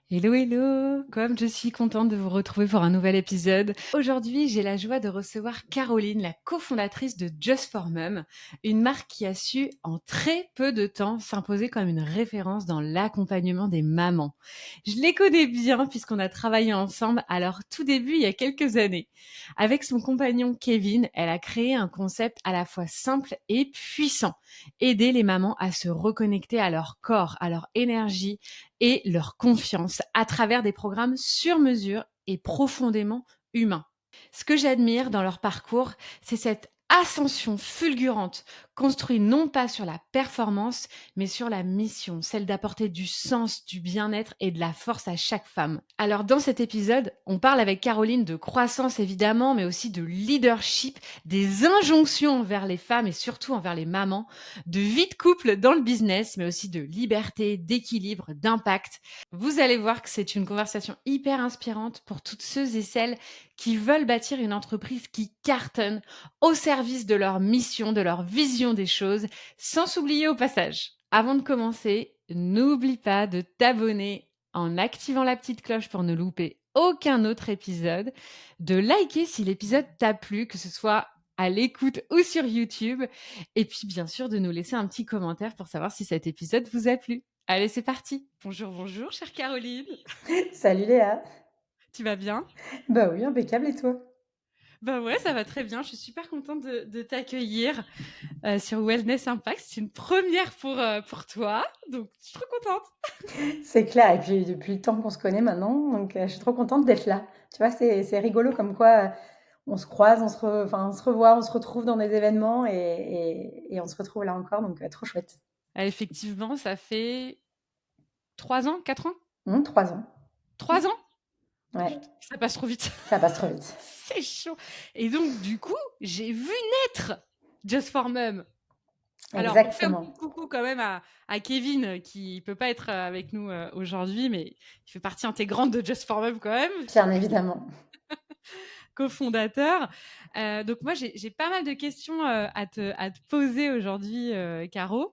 Hello, hello! Comme je suis contente de vous retrouver pour un nouvel épisode. Aujourd'hui, j'ai la joie de recevoir Caroline, la cofondatrice de Just for Mum, une marque qui a su, en très peu de temps, s'imposer comme une référence dans l'accompagnement des mamans. Je les connais bien puisqu'on a travaillé ensemble à leur tout début il y a quelques années. Avec son compagnon Kevin, elle a créé un concept à la fois simple et puissant. Aider les mamans à se reconnecter à leur corps, à leur énergie et leur confiance à travers des programmes sur mesure et profondément humains. Ce que j'admire dans leur parcours, c'est cette ascension fulgurante, construite non pas sur la performance, mais sur la mission, celle d'apporter du sens, du bien-être et de la force à chaque femme. Alors dans cet épisode, on parle avec Caroline de croissance évidemment, mais aussi de leadership, des injonctions envers les femmes et surtout envers les mamans, de vie de couple dans le business, mais aussi de liberté, d'équilibre, d'impact. Vous allez voir que c'est une conversation hyper inspirante pour toutes ceux et celles qui veulent bâtir une entreprise qui cartonne au service de leur mission, de leur vision des choses, sans s'oublier au passage. Avant de commencer, n'oublie pas de t'abonner en activant la petite cloche pour ne louper aucun autre épisode, de liker si l'épisode t'a plu, que ce soit à l'écoute ou sur YouTube, et puis bien sûr de nous laisser un petit commentaire pour savoir si cet épisode vous a plu. Allez, c'est parti. Bonjour, bonjour, chère Caroline. Salut Léa. Tu vas bien? Bah oui, impeccable et toi? Bah ouais, ça va très bien. Je suis super contente de t'accueillir sur Wellness Impact. C'est une première pour toi, donc je suis trop contente. C'est clair et puis depuis le temps qu'on se connaît maintenant, donc je suis trop contente d'être là. Tu vois, c'est rigolo comme quoi, on se croise, on se revoit, on se retrouve dans des événements et on se retrouve là encore, donc trop chouette. Ah, effectivement, ça fait 3 ans, 4 ans? 3 ans. 3 ans? Ouais, Putain, ça passe trop vite. ça passe trop vite. C'est chaud. Et donc, du coup, j'ai vu naître Just for Mum. Alors, on fait un petit Exactement, coucou quand même à Kevin qui peut pas être avec nous aujourd'hui, mais il fait partie intégrante de Just for Mum quand même, bien évidemment. cofondateur. Donc moi, j'ai pas mal de questions à te poser aujourd'hui, Caro.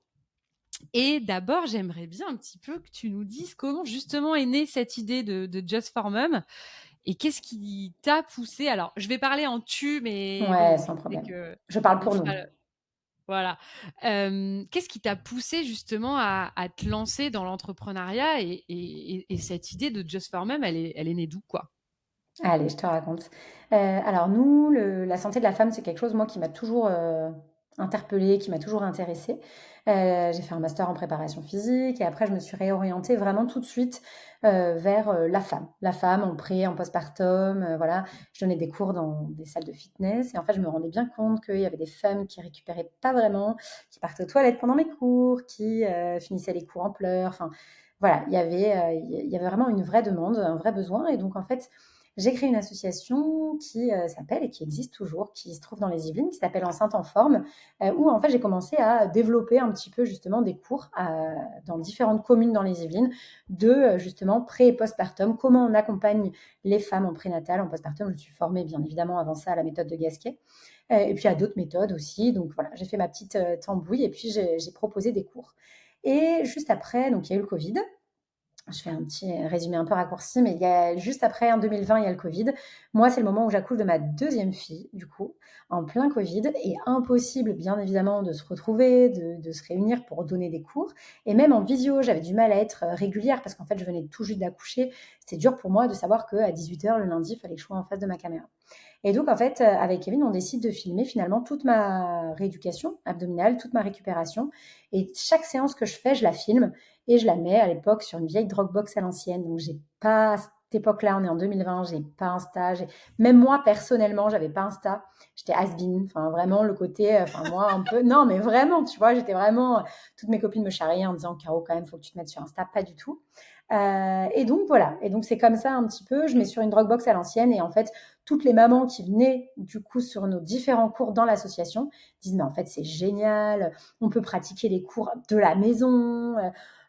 Et d'abord, j'aimerais bien un petit peu que tu nous dises comment justement est née cette idée de Just for Mum et qu'est-ce qui t'a poussé. Alors, je vais parler en tu, mais Ouais, bon, je sans sais problème. que Je parle on pour fera. nous. Voilà. Qu'est-ce qui t'a poussé justement à te lancer dans l'entrepreneuriat et cette idée de Just for Mum, elle est née d'où, quoi? Allez, je te raconte. Alors nous, la santé de la femme, c'est quelque chose, moi, qui m'a toujours, interpellée, qui m'a toujours intéressée. J'ai fait un master en préparation physique et après je me suis réorientée vraiment tout de suite, vers, la femme. La femme en pré, en postpartum, voilà. Je donnais des cours dans des salles de fitness et en fait, je me rendais bien compte qu'il y avait des femmes qui récupéraient pas vraiment, qui partaient aux toilettes pendant mes cours, qui, finissaient les cours en pleurs. Enfin, voilà, il y avait vraiment une vraie demande, un vrai besoin et donc en fait, j'ai créé une association qui, s'appelle et qui existe toujours, qui se trouve dans les Yvelines, qui s'appelle Enceinte en forme, où en fait j'ai commencé à développer un petit peu justement des cours, dans différentes communes dans les Yvelines de, justement pré et postpartum. Comment on accompagne les femmes en prénatal, en postpartum. Je me suis formée bien évidemment avant ça à la méthode de Gasquet, et puis à d'autres méthodes aussi. Donc voilà, j'ai fait ma petite, tambouille et puis j'ai proposé des cours et juste après, donc il y a eu le covid. Je fais un petit résumé un peu raccourci, mais il y a juste après, en 2020, il y a le Covid. Moi, c'est le moment où j'accouche de ma deuxième fille, du coup, en plein Covid, et impossible, bien évidemment, de se retrouver, de se réunir pour donner des cours. Et même en visio, j'avais du mal à être régulière parce qu'en fait, je venais tout juste d'accoucher. C'était dur pour moi de savoir qu'à 18h le lundi, il fallait que je sois en face de ma caméra. Et donc, en fait, avec Kevin, on décide de filmer finalement toute ma rééducation abdominale, toute ma récupération. Et chaque séance que je fais, je la filme et je la mets à l'époque sur une vieille Dropbox à l'ancienne. Donc, j'ai pas, à cette époque-là, on est en 2020, j'ai pas Insta. Même moi, personnellement, j'avais pas Insta. J'étais has-been. Enfin, vraiment, le côté, enfin, moi, un peu. Non, mais vraiment, tu vois, j'étais vraiment. Toutes mes copines me charriaient en disant, Caro, quand même, faut que tu te mettes sur Insta. Pas du tout. Et donc, voilà. Et donc, c'est comme ça un petit peu. Je mets sur une Dropbox à l'ancienne. Et en fait, toutes les mamans qui venaient du coup sur nos différents cours dans l'association disent mais en fait c'est génial, on peut pratiquer les cours de la maison,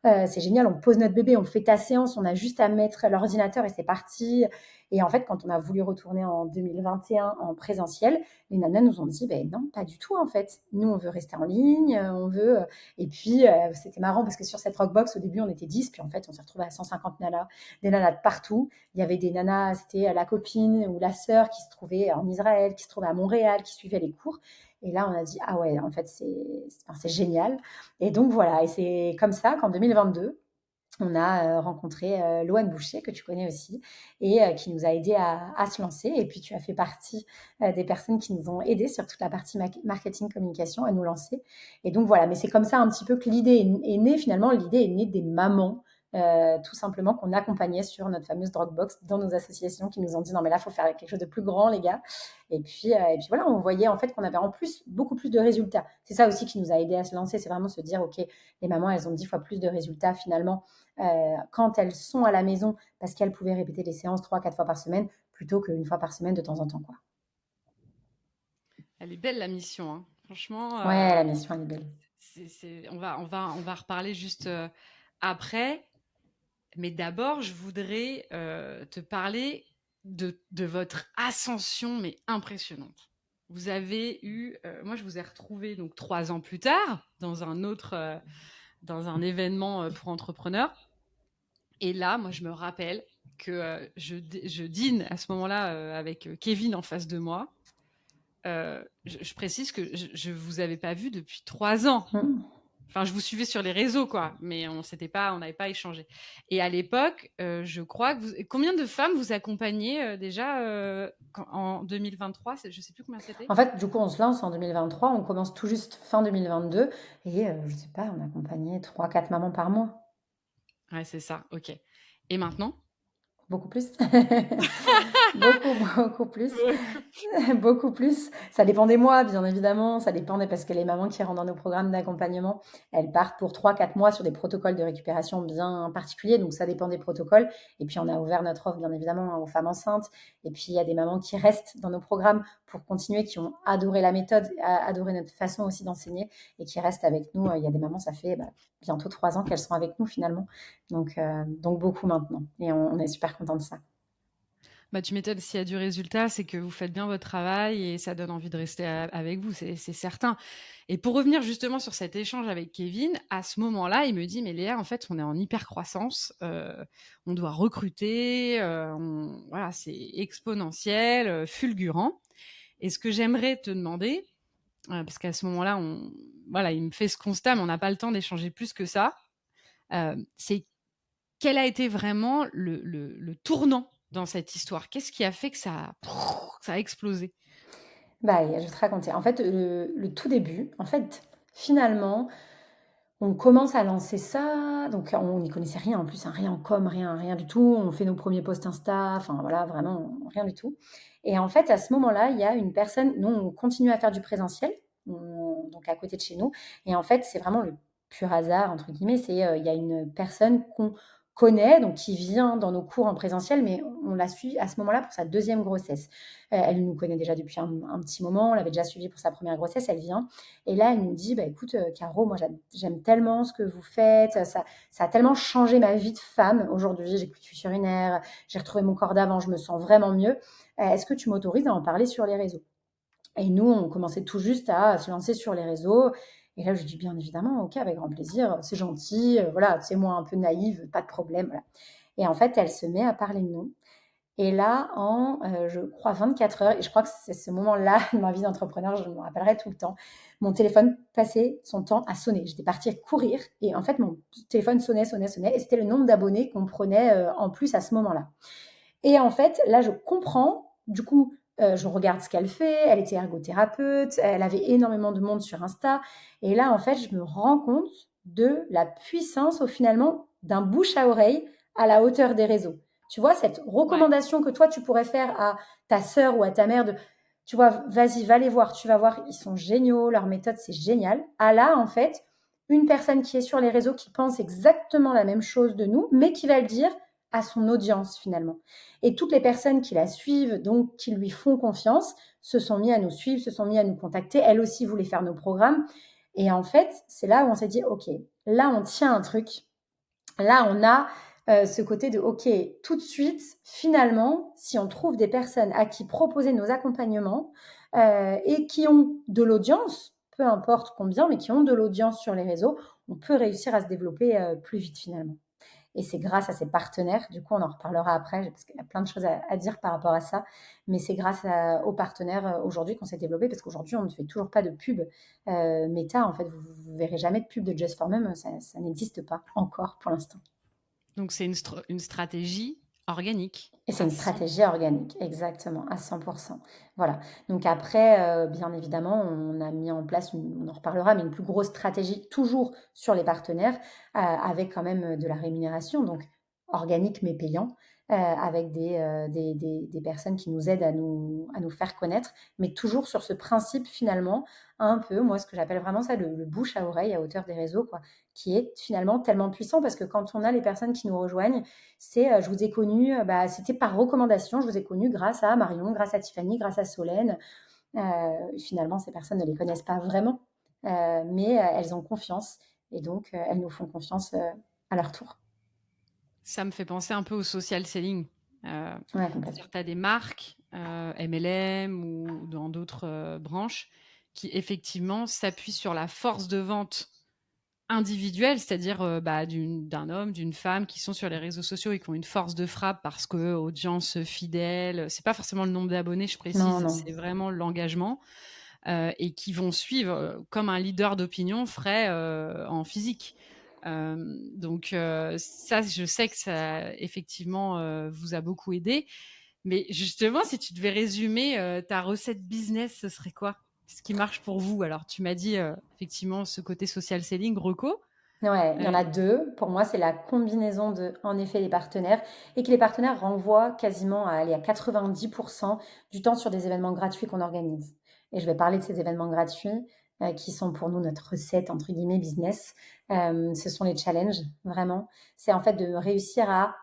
C'est génial, on pose notre bébé, on fait ta séance, on a juste à mettre l'ordinateur et c'est parti. Et en fait, quand on a voulu retourner en 2021 en présentiel, les nanas nous ont dit, ben non, pas du tout en fait. Nous, on veut rester en ligne, on veut. Et puis, c'était marrant parce que sur cette Rockbox, au début, on était 10, puis en fait, on s'est retrouvés à 150 nanas, des nanas de partout. Il y avait des nanas, c'était la copine ou la sœur qui se trouvait en Israël, qui se trouvait à Montréal, qui suivait les cours. Et là, on a dit, ah ouais, en fait, c'est génial. Et donc voilà, et c'est comme ça qu'en 2022, on a rencontré Loane Boucher, que tu connais aussi, et qui nous a aidés à se lancer. Et puis, tu as fait partie des personnes qui nous ont aidés sur toute la partie marketing, communication à nous lancer. Et donc, voilà, mais c'est comme ça un petit peu que l'idée est née. Finalement, l'idée est née des mamans, tout simplement, qu'on accompagnait sur notre fameuse Dropbox dans nos associations qui nous ont dit, non, mais là, il faut faire quelque chose de plus grand, les gars. Et puis voilà, on voyait en fait qu'on avait en plus beaucoup plus de résultats. C'est ça aussi qui nous a aidés à se lancer, c'est vraiment se dire, OK, les mamans, elles ont 10 fois plus de résultats finalement quand elles sont à la maison parce qu'elles pouvaient répéter les séances 3, 4 fois par semaine plutôt qu'une fois par semaine de temps en temps, quoi. Elle est belle la mission, hein. Franchement, Ouais, la mission, elle est belle. on va reparler juste après. Mais d'abord, je voudrais te parler de votre ascension, mais impressionnante. Vous avez eu, moi je vous ai retrouvé donc 3 ans plus tard dans dans un événement pour entrepreneurs. Et là, moi je me rappelle que je dîne à ce moment-là avec Kevin en face de moi. Je précise que je vous avais pas vu depuis 3 ans. Mmh. Enfin, je vous suivais sur les réseaux, quoi, mais on n'avait pas échangé. Et à l'époque, je crois que combien de femmes vous accompagnez déjà en 2023? Je sais plus combien c'était. En fait, du coup, on se lance en 2023, on commence tout juste fin 2022 et je sais pas, on a accompagné 3, 4 mamans par mois. Ouais, c'est ça. Ok. Et maintenant? Beaucoup plus. Beaucoup, beaucoup plus. Beaucoup plus. Ça dépend des mois, bien évidemment. Ça dépend parce que les mamans qui rentrent dans nos programmes d'accompagnement, elles partent pour 3, 4 mois sur des protocoles de récupération bien particuliers. Donc, ça dépend des protocoles. Et puis, on a ouvert notre offre, bien évidemment, aux femmes enceintes. Et puis, il y a des mamans qui restent dans nos programmes pour continuer, qui ont adoré la méthode, adoré notre façon aussi d'enseigner et qui restent avec nous. Il y a des mamans, ça fait bientôt 3 ans qu'elles sont avec nous finalement. Donc beaucoup maintenant. Et on est super contents de ça. Bah, tu m'étonnes, s'il y a du résultat, c'est que vous faites bien votre travail et ça donne envie de rester avec vous, c'est certain. Et pour revenir justement sur cet échange avec Kevin, à ce moment-là, il me dit, mais Léa, en fait, on est en hyper croissance, on doit recruter, voilà, c'est exponentiel, fulgurant. Et ce que j'aimerais te demander, parce qu'à ce moment-là, voilà, il me fait ce constat, mais on n'a pas le temps d'échanger plus que ça, c'est quel a été vraiment le tournant dans cette histoire? Qu'est-ce qui a fait que ça a explosé? Bah, je vais te raconter. En fait, le tout début, en fait, finalement, on commence à lancer ça, donc on n'y connaissait rien en plus, hein, rien en com, rien du tout. On fait nos premiers posts Insta, enfin voilà, vraiment rien du tout. Et en fait, à ce moment-là, il y a une personne, nous, on continue à faire du présentiel, donc à côté de chez nous. Et en fait, c'est vraiment le pur hasard, entre guillemets, c'est il y a une personne qu'on connaît, donc qui vient dans nos cours en présentiel, mais on la suit à ce moment-là pour sa deuxième grossesse. Elle nous connaît déjà depuis un petit moment, on l'avait déjà suivie pour sa première grossesse, elle vient. Et là, elle nous dit, bah, écoute, Caro, moi, j'aime tellement ce que vous faites. Ça a tellement changé ma vie de femme. Aujourd'hui, j'ai plus de fuite urinaire, j'ai retrouvé mon corps d'avant, je me sens vraiment mieux. Est-ce que tu m'autorises à en parler sur les réseaux? Et nous, on commençait tout juste à se lancer sur les réseaux. Et là, je dis, bien évidemment, ok, avec grand plaisir, c'est gentil, voilà, c'est moi un peu naïve, pas de problème. Voilà. Et en fait, elle se met à parler de nous. Et là, je crois 24 heures, et je crois que c'est ce moment-là de ma vie d'entrepreneur, je me rappellerai tout le temps, mon téléphone passait son temps à sonner. J'étais partie courir et en fait, mon téléphone sonnait, sonnait, sonnait et c'était le nombre d'abonnés qu'on prenait en plus à ce moment-là. Et en fait, là, je comprends. Du coup, je regarde ce qu'elle fait. Elle était ergothérapeute. Elle avait énormément de monde sur Insta. Et là, en fait, je me rends compte de la puissance, finalement, d'un bouche à oreille à la hauteur des réseaux. Tu vois, cette Ouais. recommandation que toi, tu pourrais faire à ta sœur ou à ta mère de, tu vois, vas-y, va les voir, tu vas voir, ils sont géniaux, leur méthode, c'est génial. À là, en fait, une personne qui est sur les réseaux, qui pense exactement la même chose de nous, mais qui va le dire à son audience, finalement. Et toutes les personnes qui la suivent, donc qui lui font confiance, se sont mis à nous suivre, se sont mis à nous contacter. Elles aussi voulaient faire nos programmes. Et en fait, c'est là où on s'est dit, OK, là, on tient un truc. Là, on a ce côté de, OK, tout de suite, finalement, si on trouve des personnes à qui proposer nos accompagnements et qui ont de l'audience, peu importe combien, mais qui ont de l'audience sur les réseaux, on peut réussir à se développer plus vite finalement. Et c'est grâce à ces partenaires, du coup, on en reparlera après, parce qu'il y a plein de choses à dire par rapport à ça, mais c'est grâce aux partenaires aujourd'hui qu'on s'est développé, parce qu'aujourd'hui, on ne fait toujours pas de pub méta. En fait, vous ne verrez jamais de pub de Just for Mum, ça n'existe pas encore pour l'instant. Donc c'est une stratégie organique Et c'est à une 100. stratégie organique, exactement, à 100%. Voilà. Donc après, bien évidemment, on a mis en place, on en reparlera, mais une plus grosse stratégie toujours sur les partenaires, avec quand même de la rémunération, donc organique mais payant, avec des personnes qui nous aident à nous faire connaître, mais toujours sur ce principe finalement, un peu, moi ce que j'appelle vraiment ça le bouche à oreille à hauteur des réseaux, quoi, qui est finalement tellement puissant parce que quand on a les personnes qui nous rejoignent, je vous ai connu, c'était par recommandation, je vous ai connu grâce à Marion, grâce à Tiffany, grâce à Solène. Finalement, ces personnes ne les connaissent pas vraiment, mais elles ont confiance et donc elles nous font confiance à leur tour. Ça me fait penser un peu au social selling. Euh, Ouais, complètement. C'est-à-dire que tu as des marques, MLM ou dans d'autres branches, qui effectivement s'appuient sur la force de vente individuelle, c'est-à-dire d'un homme, d'une femme qui sont sur les réseaux sociaux et qui ont une force de frappe parce que audience fidèle, c'est pas forcément le nombre d'abonnés, je Non, précise, non. c'est vraiment l'engagement et qui vont suivre comme un leader d'opinion ferait en physique. Donc ça, je sais que ça effectivement vous a beaucoup aidé. Mais justement, si tu devais résumer ta recette business, ce serait quoi? Ce qui marche pour vous? Alors, tu m'as dit effectivement ce côté social selling, reco. Ouais, il y en Euh, a 2. Pour moi, c'est la combinaison de, en effet, les partenaires et que les partenaires renvoient quasiment à 90% du temps sur des événements gratuits qu'on organise. Et je vais parler de ces événements gratuits qui sont pour nous notre recette, entre guillemets, business. Ce sont les challenges, vraiment. C'est en fait de réussir à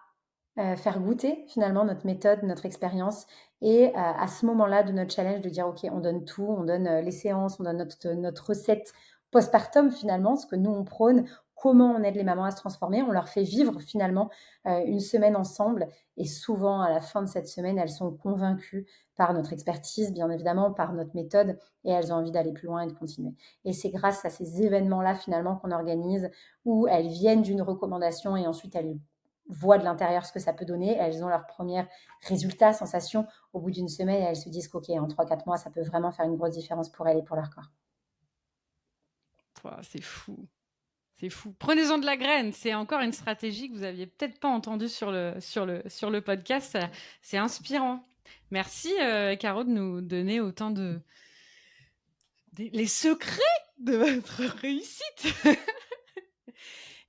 faire goûter finalement notre méthode, notre expérience et à ce moment-là de notre challenge de dire OK, on donne tout, on donne les séances, on donne notre recette postpartum finalement, ce que nous on prône, comment on aide les mamans à se transformer, on leur fait vivre finalement une semaine ensemble et souvent à la fin de cette semaine, elles sont convaincues par notre expertise, bien évidemment, par notre méthode et elles ont envie d'aller plus loin et de continuer. Et c'est grâce à ces événements-là finalement qu'on organise où elles viennent d'une recommandation et ensuite elles voient de l'intérieur ce que ça peut donner. Elles ont leurs premiers résultats, sensations au bout d'une semaine et elles se disent qu'OK, en 3-4 mois, ça peut vraiment faire une grosse différence pour elles et pour leur corps. c'est fou. C'est fou. Prenez-en de la graine. C'est encore une stratégie que vous aviez peut-être pas entendue sur le podcast. C'est inspirant. Merci, Caro, de nous donner autant les secrets de votre réussite.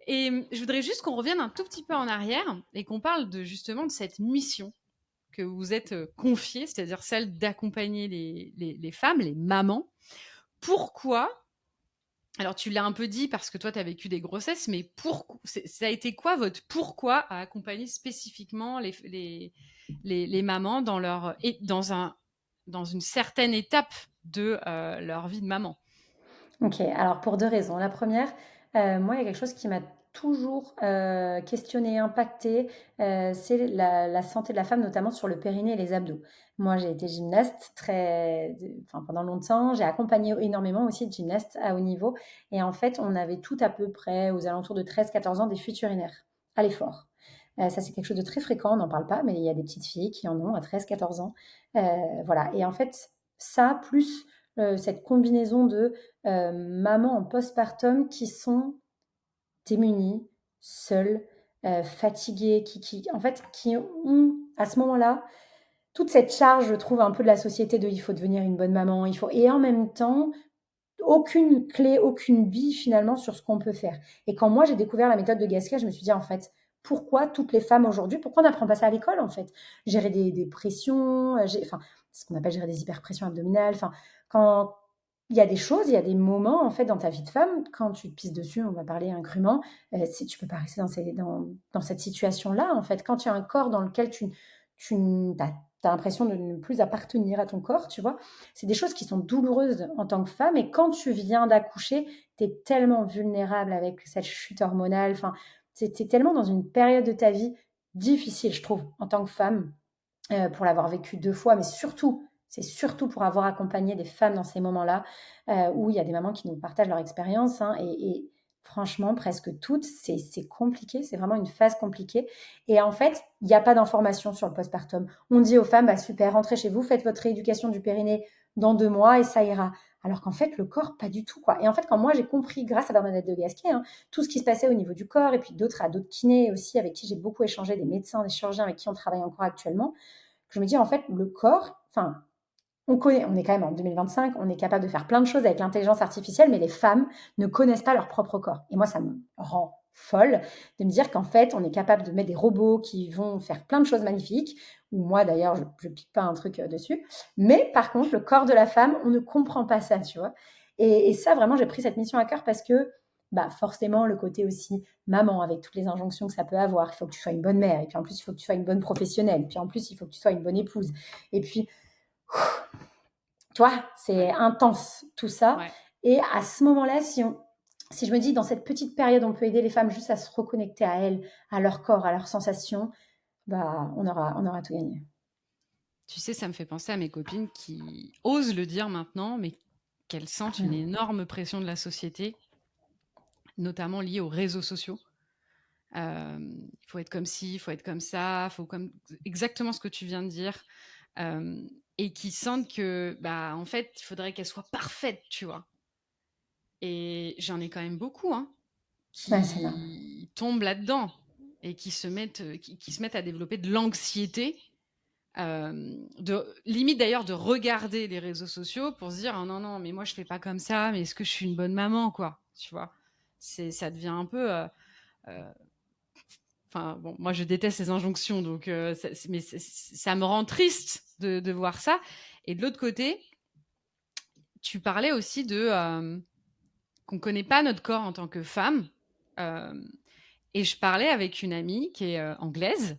Et je voudrais juste qu'on revienne un tout petit peu en arrière et qu'on parle justement de cette mission que vous êtes confiée, c'est-à-dire celle d'accompagner les femmes, les mamans. Pourquoi? Alors, tu l'as un peu dit parce que toi, tu as vécu des grossesses, mais ça a été quoi votre pourquoi à accompagner spécifiquement les mamans dans une certaine étape de leur vie de maman? OK, alors pour 2 raisons. La première, moi, il y a quelque chose qui m'a toujours, questionnée, impactée, c'est la santé de la femme, notamment sur le périnée et les abdos. Moi, j'ai été gymnaste pendant longtemps. J'ai accompagné énormément aussi de gymnastes à haut niveau et en fait, on avait tout à peu près aux alentours de 13-14 ans des fuites urinaires à l'effort. Ça, c'est quelque chose de très fréquent, on n'en parle pas, mais il y a des petites filles qui en ont à 13-14 ans. Voilà et en fait, ça plus, cette combinaison de mamans en postpartum qui sont démunies, seules, fatiguées, qui en fait, qui ont à ce moment-là, toute cette charge, je trouve, un peu de la société de: «Il faut devenir une bonne maman, il faut» et en même temps, aucune clé, aucune bille finalement sur ce qu'on peut faire. Et quand moi j'ai découvert la méthode de Gasquet, je me suis dit: «En fait, pourquoi toutes les femmes aujourd'hui, pourquoi on n'apprend pas ça à l'école en fait?» Gérer des pressions, ce qu'on appelle gérer des hyperpressions abdominales, quand il y a des choses, il y a des moments en fait dans ta vie de femme, quand tu te pisses dessus, on va parler incrûment, si tu peux pas rester dans cette situation-là en fait. Quand tu as un corps dans lequel tu as l'impression de ne plus appartenir à ton corps, tu vois? C'est des choses qui sont douloureuses en tant que femme et quand tu viens d'accoucher, tu es tellement vulnérable avec cette chute hormonale. Enfin, Tu tellement dans une période de ta vie difficile, je trouve, en tant que femme, pour l'avoir vécu 2 fois, mais surtout, c'est surtout pour avoir accompagné des femmes dans ces moments-là, où il y a des mamans qui nous partagent leur expérience, hein, et franchement, presque toutes, c'est compliqué, c'est vraiment une phase compliquée et en fait, il y a pas d'information sur le postpartum. On dit aux femmes: «Bah, super, rentrez chez vous, faites votre rééducation du périnée dans 2 mois et ça ira». Alors qu'en fait, le corps, pas du tout, quoi et en fait, quand moi j'ai compris, grâce à Bernadette de Gasquet, hein, tout ce qui se passait au niveau du corps et puis d'autres kinés aussi avec qui j'ai beaucoup échangé, des médecins, des chirurgiens avec qui on travaille encore actuellement, je me dis en fait le corps, enfin, on est quand même en 2025, on est capable de faire plein de choses avec l'intelligence artificielle, mais les femmes ne connaissent pas leur propre corps. Et moi, ça me rend folle de me dire qu'en fait, on est capable de mettre des robots qui vont faire plein de choses magnifiques, ou moi d'ailleurs, je pique pas un truc dessus. Mais par contre, le corps de la femme, on ne comprend pas ça, tu vois. Et ça, vraiment, j'ai pris cette mission à cœur parce que, bah, forcément, le côté aussi maman, avec toutes les injonctions que ça peut avoir, il faut que tu sois une bonne mère, et puis en plus, il faut que tu sois une bonne professionnelle, puis en plus, il faut que tu sois une bonne épouse. Et puis, tu vois, c'est Ouais, intense tout ça. ouais. Et à ce moment-là, si je me dis dans cette petite période, on peut aider les femmes juste à se reconnecter à elles, à leur corps, à leurs sensations, bah, on aura tout gagné. Tu sais, ça me fait penser à mes copines qui osent le dire maintenant, mais qu'elles sentent une Mmh. énorme pression de la société, notamment liée aux réseaux sociaux. Il faut être comme ci, il faut être comme ça, faut comme exactement ce que tu viens de dire. Et qui sentent que, bah, en fait, il faudrait qu'elle soit parfaite, tu vois. Et j'en ai quand même beaucoup, hein, Ouais, c'est énorme. qui tombent là-dedans et qui se mettent à développer de l'anxiété, limite d'ailleurs de regarder les réseaux sociaux pour se dire ah non, non, mais moi je fais pas comme ça, mais est-ce que je suis une bonne maman, quoi, tu vois. Ça devient un peu. Euh, Enfin, bon, moi je déteste ces injonctions, donc mais ça me rend triste de voir ça. Et de l'autre côté, tu parlais aussi de qu'on connaît pas notre corps en tant que femme. Euh, et je parlais avec une amie qui est anglaise,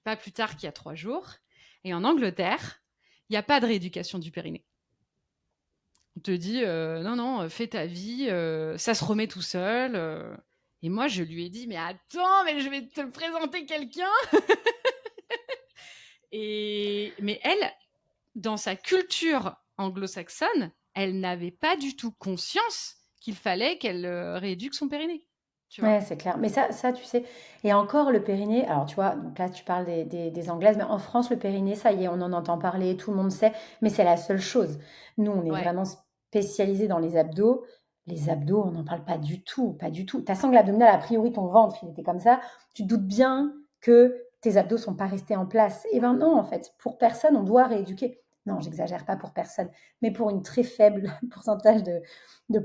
pas plus tard qu'il y a 3 jours. Et en Angleterre, il n'y a pas de rééducation du périnée. On te dit non, non, fais ta vie, ça se remet tout seul. Et moi, je lui ai dit mais attends, mais je vais te présenter quelqu'un. Mais elle, dans sa culture anglo-saxonne, elle n'avait pas du tout conscience qu'il fallait qu'elle rééduque son périnée. Tu vois. Ouais, c'est clair. Mais ça, tu sais, et encore le périnée, alors tu vois, donc là tu parles des Anglaises, mais en France, le périnée, ça y est, on en entend parler, tout le monde sait, mais c'est la seule chose. Nous, on est Ouais. vraiment spécialisés dans les abdos. Les abdos, on n'en parle pas du tout, pas du tout. Ta sangle abdominale, a priori, ton ventre, il était comme ça. Tu te doutes bien que tes abdos sont pas restés en place. Eh ben non, en fait, pour personne, on doit rééduquer. Non, j'exagère pas pour personne, mais pour une très faible pourcentage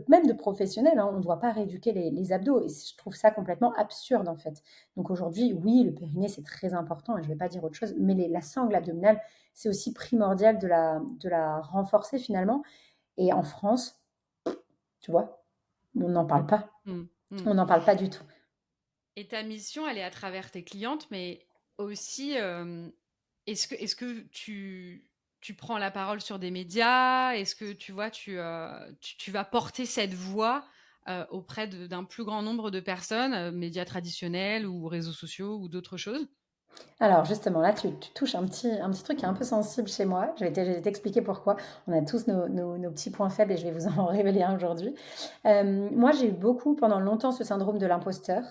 même de professionnels, hein, on ne doit pas rééduquer les abdos. Et je trouve ça complètement absurde, en fait. Donc aujourd'hui, oui, le périnée, c'est très important, et je ne vais pas dire autre chose, mais la sangle abdominale, c'est aussi primordial de la renforcer finalement. Et en France, tu vois, on n'en parle pas. Mm, mm. On n'en parle pas du tout. Et ta mission, elle est à travers tes clientes, mais aussi, est-ce que tu prends la parole sur des médias? Est-ce que tu vois, tu vas porter cette voix auprès d'un plus grand nombre de personnes, médias traditionnels ou réseaux sociaux ou d'autres choses? Alors justement, là, tu touches un petit truc qui est un peu sensible chez moi. Je vais t'expliquer pourquoi. On a tous nos petits points faibles et je vais vous en révéler un aujourd'hui. Moi, j'ai eu beaucoup pendant longtemps ce syndrome de l'imposteur.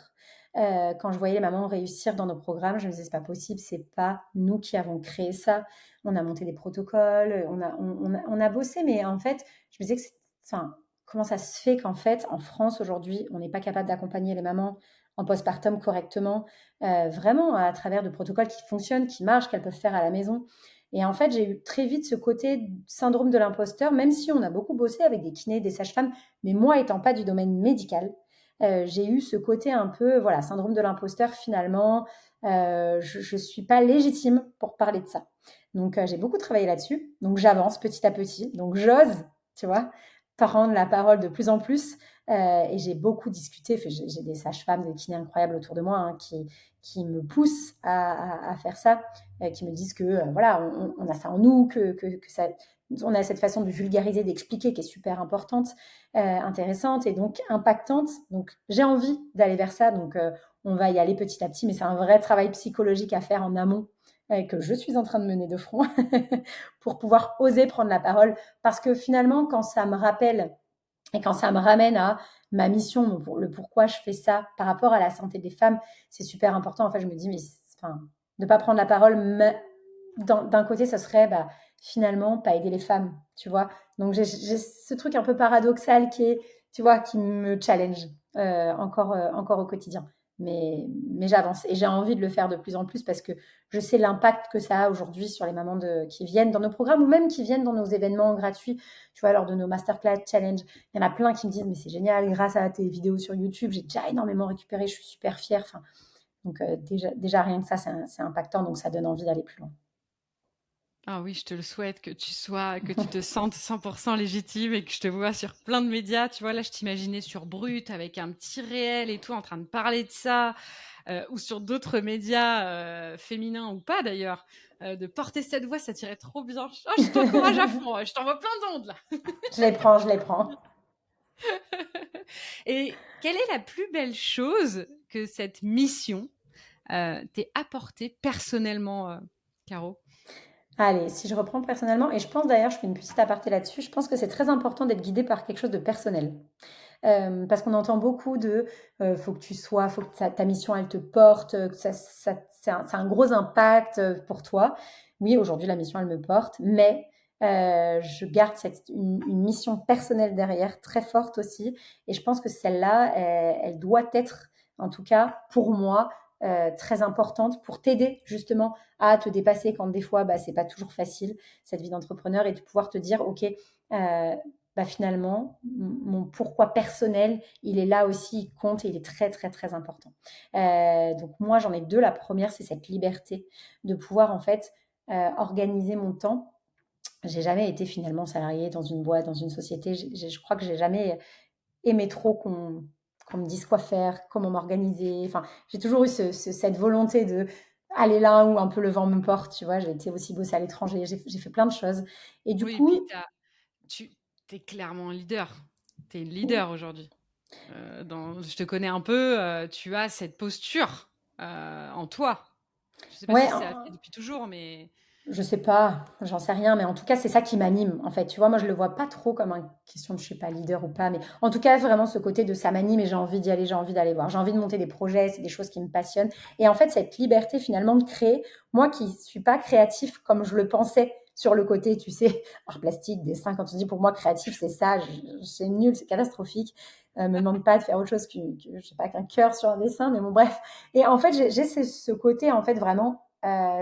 Quand je voyais les mamans réussir dans nos programmes, je me disais: «C'est pas possible, c'est pas nous qui avons créé ça». On a monté des protocoles, on a bossé, mais en fait, je me disais que enfin, comment ça se fait qu'en fait, en France aujourd'hui, on n'est pas capable d'accompagner les mamans en postpartum correctement, vraiment à travers de protocoles qui fonctionnent, qui marchent, qu'elles peuvent faire à la maison. Et en fait, j'ai eu très vite ce côté syndrome de l'imposteur, même si on a beaucoup bossé avec des kinés, des sages-femmes, mais moi étant pas du domaine médical, j'ai eu ce côté un peu, voilà, syndrome de l'imposteur finalement. Je ne suis pas légitime pour parler de ça. Donc, j'ai beaucoup travaillé là-dessus. Donc, j'avance petit à petit. Donc, j'ose, tu vois, prendre la parole de plus en plus. Et j'ai beaucoup discuté. Enfin, j'ai des sages-femmes, des kinés incroyables autour de moi, hein, qui me poussent à faire ça, qui me disent que voilà, on a ça en nous, que ça, on a cette façon de vulgariser, d'expliquer qui est super importante, intéressante et donc impactante. Donc j'ai envie d'aller vers ça. Donc on va y aller petit à petit, mais c'est un vrai travail psychologique à faire en amont que je suis en train de mener de front pour pouvoir oser prendre la parole. Parce que finalement, quand ça me rappelle et quand ça me ramène à ma mission, le pourquoi je fais ça par rapport à la santé des femmes, c'est super important. En fait, je me dis, mais enfin, de ne pas prendre la parole, d'un côté, ça serait finalement pas aider les femmes, tu vois. Donc, j'ai ce truc un peu paradoxal qui est, tu vois, qui me challenge encore au quotidien. Mais j'avance et j'ai envie de le faire de plus en plus parce que je sais l'impact que ça a aujourd'hui sur les mamans qui viennent dans nos programmes ou même qui viennent dans nos événements gratuits, tu vois, lors de nos masterclass challenge. Il y en a plein qui me disent, mais c'est génial, grâce à tes vidéos sur YouTube, j'ai déjà énormément récupéré, je suis super fière. Enfin, donc, déjà, rien que ça, c'est impactant, donc ça donne envie d'aller plus loin. Ah oui, je te le souhaite que tu te sentes 100 légitime et que je te vois sur plein de médias. Tu vois, là, je t'imaginais sur Brut avec un petit réel et tout en train de parler de ça, ou sur d'autres médias, féminins ou pas d'ailleurs, de porter cette voix, ça t'irait trop bien. Oh, je t'encourage à fond, je t'envoie plein d'ondes là. Je les prends, je les prends. Et quelle est la plus belle chose que cette mission, t'ait apportée personnellement, Caro? Allez, si je reprends personnellement, et je pense d'ailleurs, je fais une petite aparté là-dessus, je pense que c'est très important d'être guidé par quelque chose de personnel. Parce qu'on entend beaucoup faut que tu sois, faut que ta mission, elle te porte, que c'est un gros impact pour toi. Oui, aujourd'hui, la mission, elle me porte, mais je garde une mission personnelle derrière, très forte aussi. Et je pense que celle-là, elle doit être, en tout cas pour moi, très importante pour t'aider justement à te dépasser quand des fois, c'est pas toujours facile, cette vie d'entrepreneur, et de pouvoir te dire, OK, finalement, mon pourquoi personnel, il est là aussi, il compte et il est très, très, très important. Donc moi, j'en ai deux. La première, c'est cette liberté de pouvoir en fait organiser mon temps. J'ai jamais été finalement salariée dans une boîte, dans une société. Je crois que j'ai jamais aimé trop qu'on me dise quoi faire, comment m'organiser. Enfin, j'ai toujours eu cette volonté de aller là où un peu le vent me porte, tu vois. J'ai été aussi bosser à l'étranger, j'ai fait plein de choses. Et du Oui, et puis coup, tu es clairement un leader. Tu es une leader aujourd'hui. Je te connais un peu, tu as cette posture en toi. Je ne sais pas ouais, si c'est fait depuis toujours, mais je sais pas, j'en sais rien, mais en tout cas, c'est ça qui m'anime, en fait. Tu vois, moi, je le vois pas trop comme une question de, je sais pas, leader ou pas, mais en tout cas, vraiment, ce côté de ça m'anime et j'ai envie d'y aller, j'ai envie d'aller voir, j'ai envie de monter des projets, c'est des choses qui me passionnent. Et en fait, cette liberté, finalement, de créer, moi qui suis pas créatif comme je le pensais sur le côté, tu sais, art plastique, dessin, quand tu dis pour moi créatif, c'est ça, c'est nul, c'est catastrophique. Me demande pas de faire autre chose je sais pas, qu'un cœur sur un dessin, mais bon, bref. Et en fait, j'ai ce côté, en fait, vraiment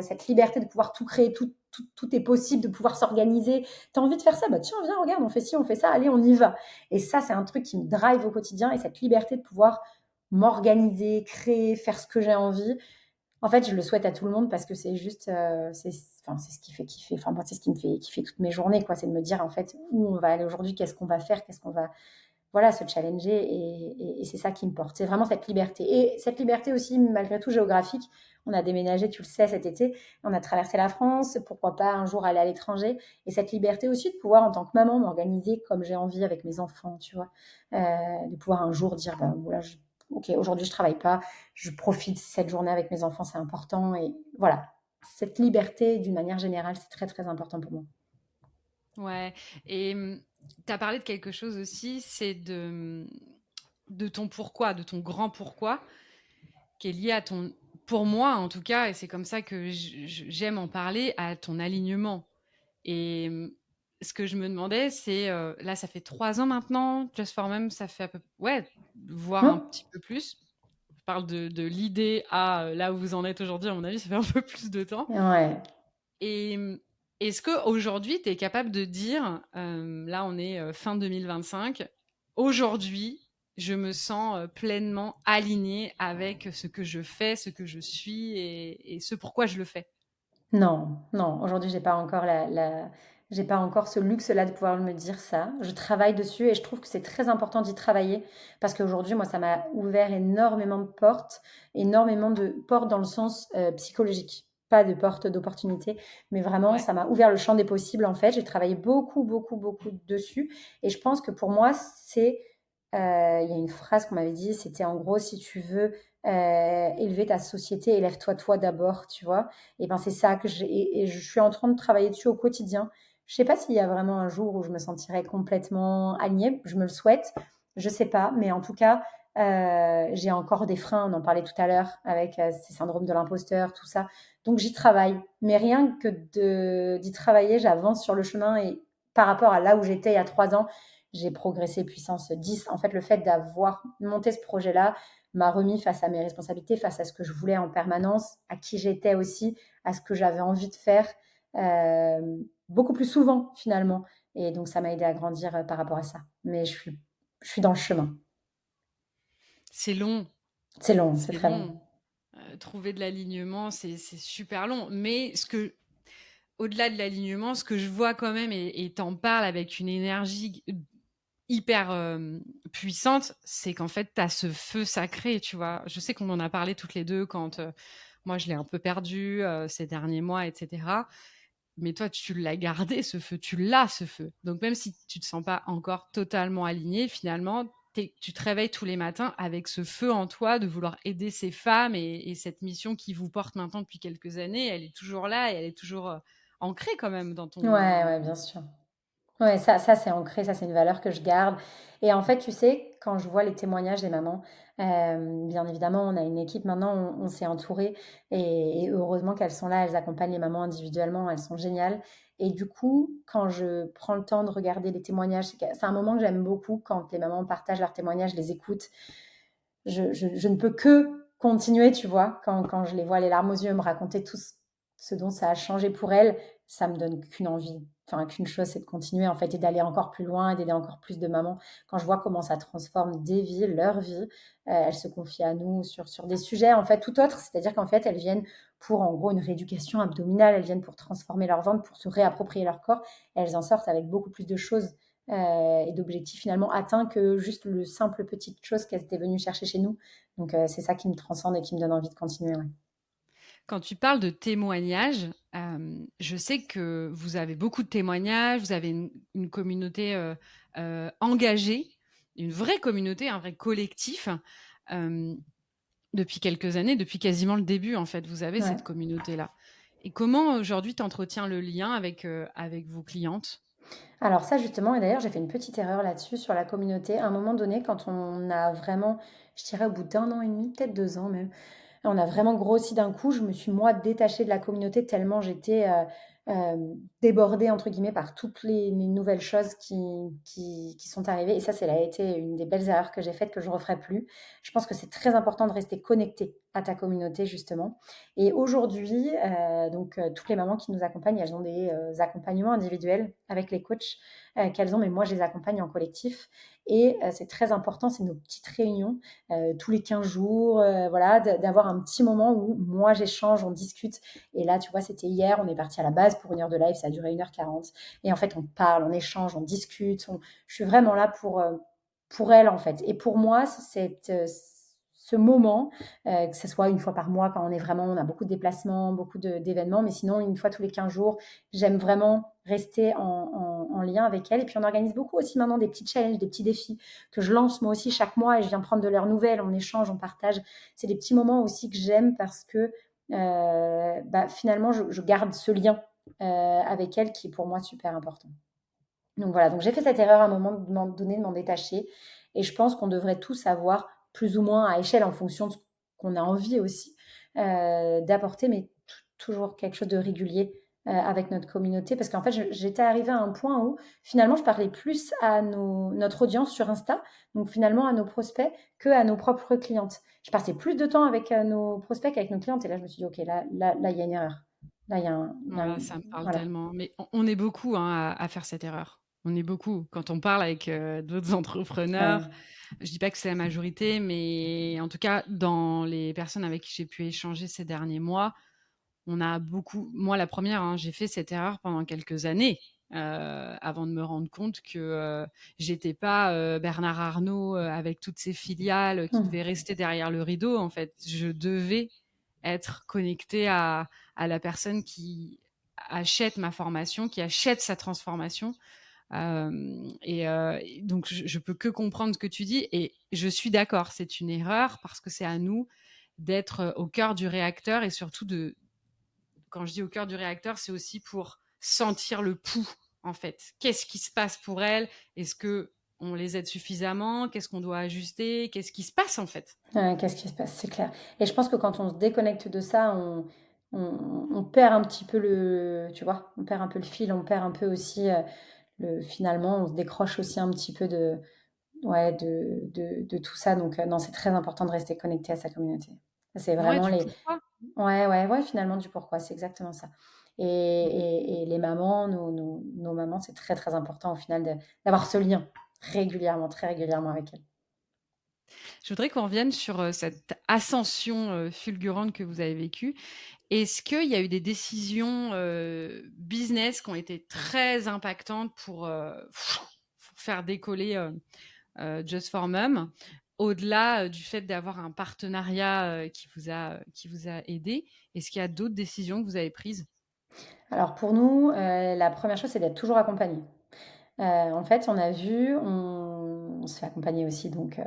cette liberté de pouvoir tout créer, tout est possible, de pouvoir s'organiser. Tu as envie de faire ça, tiens, viens, regarde, on fait ci, on fait ça, allez, on y va. Et ça, c'est un truc qui me drive au quotidien, et cette liberté de pouvoir m'organiser, créer, faire ce que j'ai envie. En fait, je le souhaite à tout le monde parce que c'est juste, c'est ce qui fait kiffer. Enfin, moi, c'est ce qui me fait kiffer toutes mes journées, quoi. C'est de me dire, en fait, où on va aller aujourd'hui, qu'est-ce qu'on va faire, qu'est-ce qu'on va, voilà, se challenger, et c'est ça qui me porte. C'est vraiment cette liberté. Et cette liberté aussi, malgré tout, géographique. On a déménagé, tu le sais, cet été. On a traversé la France. Pourquoi pas un jour aller à l'étranger. Et cette liberté aussi de pouvoir, en tant que maman, m'organiser comme j'ai envie avec mes enfants, tu vois. De pouvoir un jour dire, voilà, ok, aujourd'hui, je travaille pas. Je profite cette journée avec mes enfants, c'est important. Et voilà. Cette liberté, d'une manière générale, c'est très, très important pour moi. ouais. Et tu as parlé de quelque chose aussi, c'est de ton pourquoi, de ton grand pourquoi, qui est lié à ton, pour moi en tout cas, et c'est comme ça que j'aime en parler, à ton alignement. Et ce que je me demandais, c'est, là, ça fait 3 ans maintenant, Just for Mom, ça fait ouais, voire un Hum, petit peu plus. Je parle de l'idée à là où vous en êtes aujourd'hui, à mon avis, ça fait un peu plus de temps. ouais. Et est-ce qu'aujourd'hui, tu es capable de dire, là, on est fin 2025, aujourd'hui, je me sens pleinement alignée avec ce que je fais, ce que je suis et ce pourquoi je le fais? Non, non, aujourd'hui, j'ai pas encore ce luxe-là de pouvoir me dire ça. Je travaille dessus et je trouve que c'est très important d'y travailler parce qu'aujourd'hui, moi, ça m'a ouvert énormément de portes dans le sens psychologique. Pas de portes d'opportunité, mais vraiment, Ouais. ça m'a ouvert le champ des possibles en fait. J'ai travaillé beaucoup, beaucoup, beaucoup dessus et je pense que pour moi, il y a une phrase qu'on m'avait dit, c'était en gros, si tu veux élever ta société, élève-toi toi d'abord, tu vois? Et ben, c'est ça que j'ai et je suis en train de travailler dessus au quotidien. Je sais pas s'il y a vraiment un jour où je me sentirai complètement alignée, je me le souhaite, je sais pas, mais en tout cas, j'ai encore des freins, on en parlait tout à l'heure avec, ces syndromes de l'imposteur, tout ça. Donc j'y travaille, mais rien que d'y travailler, j'avance sur le chemin et par rapport à là où j'étais il y a 3 ans, j'ai progressé puissance 10. En fait, le fait d'avoir monté ce projet-là m'a remis face à mes responsabilités, face à ce que je voulais en permanence, à qui j'étais aussi, à ce que j'avais envie de faire, beaucoup plus souvent finalement et donc ça m'a aidé à grandir, par rapport à ça. Mais je suis dans le chemin. C'est long, C'est long, c'est c'est très long. long. Trouver de l'alignement, c'est super long. Mais au-delà de l'alignement, ce que je vois quand même, et tu parles avec une énergie hyper puissante, c'est qu'en fait, tu as ce feu sacré, tu vois. Je sais qu'on en a parlé toutes les deux quand moi, je l'ai un peu perdu ces derniers mois, etc. Mais toi, tu l'as gardé, ce feu, tu l'as, ce feu. Donc, même si tu te sens pas encore totalement aligné, finalement, tu te réveilles tous les matins avec ce feu en toi de vouloir aider ces femmes et cette mission qui vous porte maintenant depuis quelques années, elle est toujours là et elle est toujours ancrée quand même dans Ouais, ton... ouais, bien sûr. Ouais, ça c'est ancré, ça c'est une valeur que je garde et en fait, tu sais, quand je vois les témoignages des mamans, bien évidemment, on a une équipe maintenant, on s'est entouré et heureusement qu'elles sont là, elles accompagnent les mamans individuellement, elles sont géniales et du coup, quand je prends le temps de regarder les témoignages, c'est un moment que j'aime beaucoup quand les mamans partagent leurs témoignages, je les écoute. Je ne peux que continuer, tu vois? Quand je les vois les larmes aux yeux me raconter tout ce dont ça a changé pour elles, ça me donne qu'une envie, enfin qu'une chose, c'est de continuer en fait et d'aller encore plus loin et d'aider encore plus de mamans. Quand je vois comment ça transforme des vies, leur vie, elles se confient à nous sur des sujets en fait tout autres. C'est-à-dire qu'en fait, elles viennent pour en gros une rééducation abdominale, elles viennent pour transformer leur ventre, pour se réapproprier leur corps et elles en sortent avec beaucoup plus de choses et d'objectifs finalement atteints que juste le simple petite chose qu'elles étaient venues chercher chez nous. Donc c'est ça qui me transcende et qui me donne envie de continuer. Ouais. Quand tu parles de témoignages, je sais que vous avez beaucoup de témoignages, vous avez une communauté engagée, une vraie communauté, un vrai collectif. Euh, Depuis quelques années, depuis quasiment le début, en fait, vous avez Ouais. cette communauté-là. Et comment aujourd'hui tu entretiens le lien avec vos clientes? Alors ça justement, et d'ailleurs j'ai fait une petite erreur là-dessus sur la communauté. À un moment donné, quand on a vraiment, je dirais au bout d'un an et demi, peut-être 2 ans même, on a vraiment grossi d'un coup. Je me suis, moi, détachée de la communauté tellement j'étais débordée, entre guillemets, par toutes les nouvelles choses qui sont arrivées. Et ça, c'est a été une des belles erreurs que j'ai faites, que je ne referai plus. Je pense que c'est très important de rester connecté à ta communauté, justement. Et aujourd'hui, toutes les mamans qui nous accompagnent, elles ont des accompagnements individuels avec les coachs qu'elles ont, mais moi, je les accompagne en collectif. Et c'est très important, c'est nos petites réunions tous les 15 jours, voilà, d'avoir un petit moment où moi j'échange, on discute. Et là, tu vois, c'était hier, on est parti à la base pour 1 heure de live, ça a duré 1h40. Et en fait, on parle, on échange, on discute. Je suis vraiment là pour elle, en fait. Et pour moi, ce moment, que ce soit une fois par mois, quand on a beaucoup de déplacements, beaucoup d'événements, mais sinon, une fois tous les 15 jours, j'aime vraiment rester en lien avec elle. Et puis, on organise beaucoup aussi maintenant des petits challenges, des petits défis que je lance moi aussi chaque mois et je viens prendre de leurs nouvelles, on échange, on partage. C'est des petits moments aussi que j'aime parce que finalement, je garde ce lien avec elles qui est pour moi super important. Donc voilà, donc j'ai fait cette erreur à un moment donné de m'en détacher et je pense qu'on devrait tous avoir plus ou moins à échelle en fonction de ce qu'on a envie aussi d'apporter, mais toujours quelque chose de régulier avec notre communauté parce qu'en fait j'étais arrivée à un point où finalement je parlais plus à notre audience sur Insta, donc finalement à nos prospects que à nos propres clientes. Je passais plus de temps avec nos prospects qu'avec nos clientes et là je me suis dit ok là il y a une erreur. Là Voilà, ça me parle voilà. tellement. Mais on est beaucoup hein, à faire cette erreur. On est beaucoup. Quand on parle avec d'autres entrepreneurs, Ouais. je dis pas que c'est la majorité, mais en tout cas, dans les personnes avec qui j'ai pu échanger ces derniers mois, on a beaucoup. Moi, la première, hein, j'ai fait cette erreur pendant quelques années avant de me rendre compte que j'étais pas Bernard Arnault avec toutes ses filiales qui Hmm. devait rester derrière le rideau. En fait, je devais être connectée à la personne qui achète ma formation, qui achète sa transformation. Donc, je peux que comprendre ce que tu dis et je suis d'accord, c'est une erreur parce que c'est à nous. d'être au cœur du réacteur et surtout quand je dis au cœur du réacteur, c'est aussi pour sentir le pouls, en fait. Qu'est-ce qui se passe pour elles? Est-ce que on les aide suffisamment? Qu'est-ce qu'on doit ajuster? Qu'est-ce qui se passe, en fait? Qu'est-ce qui se passe? C'est clair et je pense que quand on se déconnecte de ça, on perd un petit peu le tu vois? On perd un peu le fil, on perd un peu aussi, le finalement, on se décroche aussi un petit peu de ouais, de tout ça donc non, c'est très important de rester connecté à sa communauté. C'est Ouais, vraiment du les pourquoi. ouais, ouais, ouais, finalement du pourquoi, c'est exactement ça et les mamans, nos mamans, c'est très, très important au final d'avoir ce lien régulièrement, très régulièrement avec elles. Je voudrais qu'on revienne sur, cette ascension, fulgurante que vous avez vécue. Est-ce qu'il y a eu des décisions, business qui ont été très impactantes pour, faire décoller, Just for Mum? Au-delà, du fait d'avoir un partenariat, qui vous a aidé, est-ce qu'il y a d'autres décisions que vous avez prises? Alors pour nous, la première chose, c'est d'être toujours accompagné. En fait, on a vu on se fait accompagner aussi donc,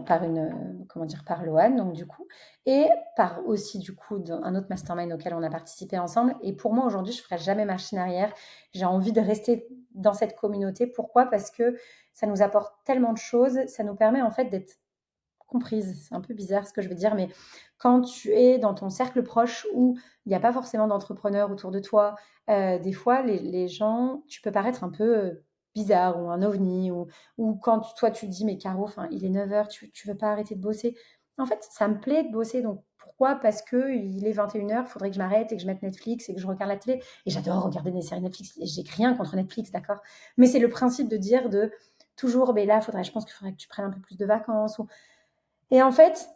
par une, comment dire? Par Loane donc du coup et par aussi du coup un autre mastermind auquel on a participé ensemble et pour moi aujourd'hui, je ne ferai jamais machine arrière. J'ai envie de rester dans cette communauté. Pourquoi? Parce que ça nous apporte tellement de choses. Ça nous permet en fait d'être comprise. C'est un peu bizarre ce que je veux dire, mais quand tu es dans ton cercle proche où il n'y a pas forcément d'entrepreneurs autour de toi, des fois les gens tu peux paraître un peu, bizarre ou un ovni ou quand toi tu te dis: «Mais Caro, enfin il est 9 heures, tu veux pas arrêter de bosser?» En fait, ça me plaît de bosser donc pourquoi? Parce qu'il est 21 heures, il faudrait que je m'arrête et que je mette Netflix et que je regarde la télé et j'adore regarder des séries Netflix et j'ai rien contre Netflix, d'accord? Mais c'est le principe de dire de toujours: «Beh, là, je pense qu'il faudrait que tu prennes un peu plus de vacances» ou et en fait,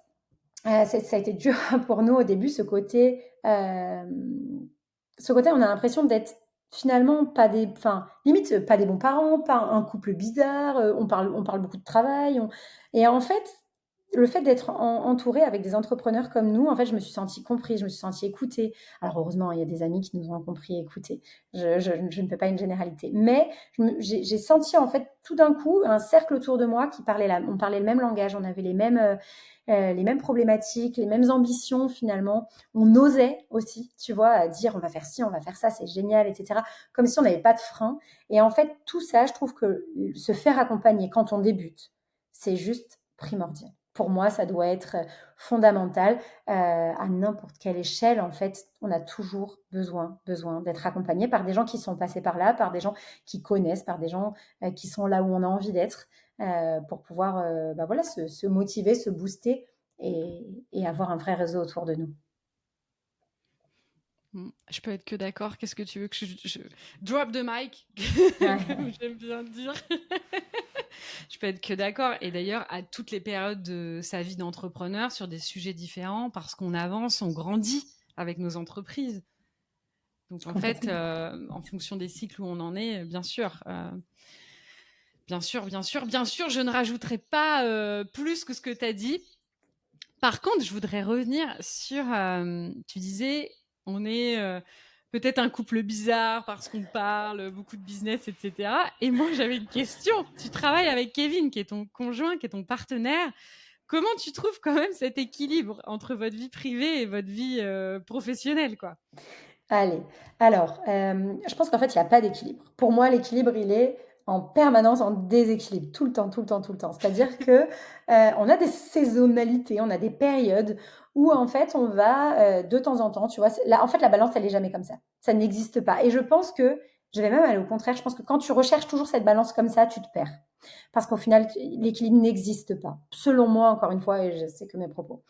ça a été dur pour nous au début, ce côté, on a l'impression d'être finalement pas des enfin, limite, pas des bons parents, pas un couple bizarre, on parle beaucoup de travail, on et en fait, le fait d'être entourée avec des entrepreneurs comme nous, en fait, je me suis sentie comprise, je me suis sentie écoutée. Alors heureusement, il y a des amis qui nous ont compris et écoutés. Je ne fais pas une généralité, mais j'ai senti en fait tout d'un coup un cercle autour de moi qui parlait on parlait le même langage, on avait les mêmes problématiques, les mêmes ambitions finalement. On osait aussi, tu vois, à dire on va faire ci, on va faire ça, c'est génial, etc. Comme si on n'avait pas de frein. Et en fait, tout ça, je trouve que se faire accompagner quand on débute, c'est juste primordial. Pour moi, ça doit être fondamental à n'importe quelle échelle. En fait, on a toujours besoin d'être accompagné par des gens qui sont passés par là, par des gens qui connaissent, par des gens qui sont là où on a envie d'être pour pouvoir bah voilà, se motiver, se booster et avoir un vrai réseau autour de nous. Je peux être que d'accord. Qu'est-ce que tu veux que je drop the mic, comme Ouais. j'aime bien dire. Je peux être que d'accord et d'ailleurs à toutes les périodes de sa vie d'entrepreneur sur des sujets différents parce qu'on avance, on grandit avec nos entreprises. Donc en fait, Complètement. en fonction des cycles où on en est, bien sûr, bien sûr, bien sûr, bien sûr, je ne rajouterai pas, plus que ce que tu as dit. Par contre, je voudrais revenir sur, tu disais: «On est, peut-être un couple bizarre parce qu'on parle beaucoup de business et cetera» et moi, j'avais une question. Tu travailles avec Kevin, qui est ton conjoint, qui est ton partenaire. Comment tu trouves quand même cet équilibre entre votre vie privée et votre vie, professionnelle, quoi? Allez, alors, je pense qu'en fait, il y a pas d'équilibre. Pour moi, l'équilibre, il est en permanence en déséquilibre, tout le temps, tout le temps, tout le temps. C'est-à-dire que, on a des saisonnalités, on a des périodes où en fait, on va, de temps en temps, tu vois? En fait, la balance, elle est jamais comme ça. Ça n'existe pas et je pense que je vais même aller au contraire, je pense que quand tu recherches toujours cette balance comme ça, tu te perds. Parce qu'au final, l'équilibre n'existe pas. Selon moi, encore une fois et je sais que mes propos.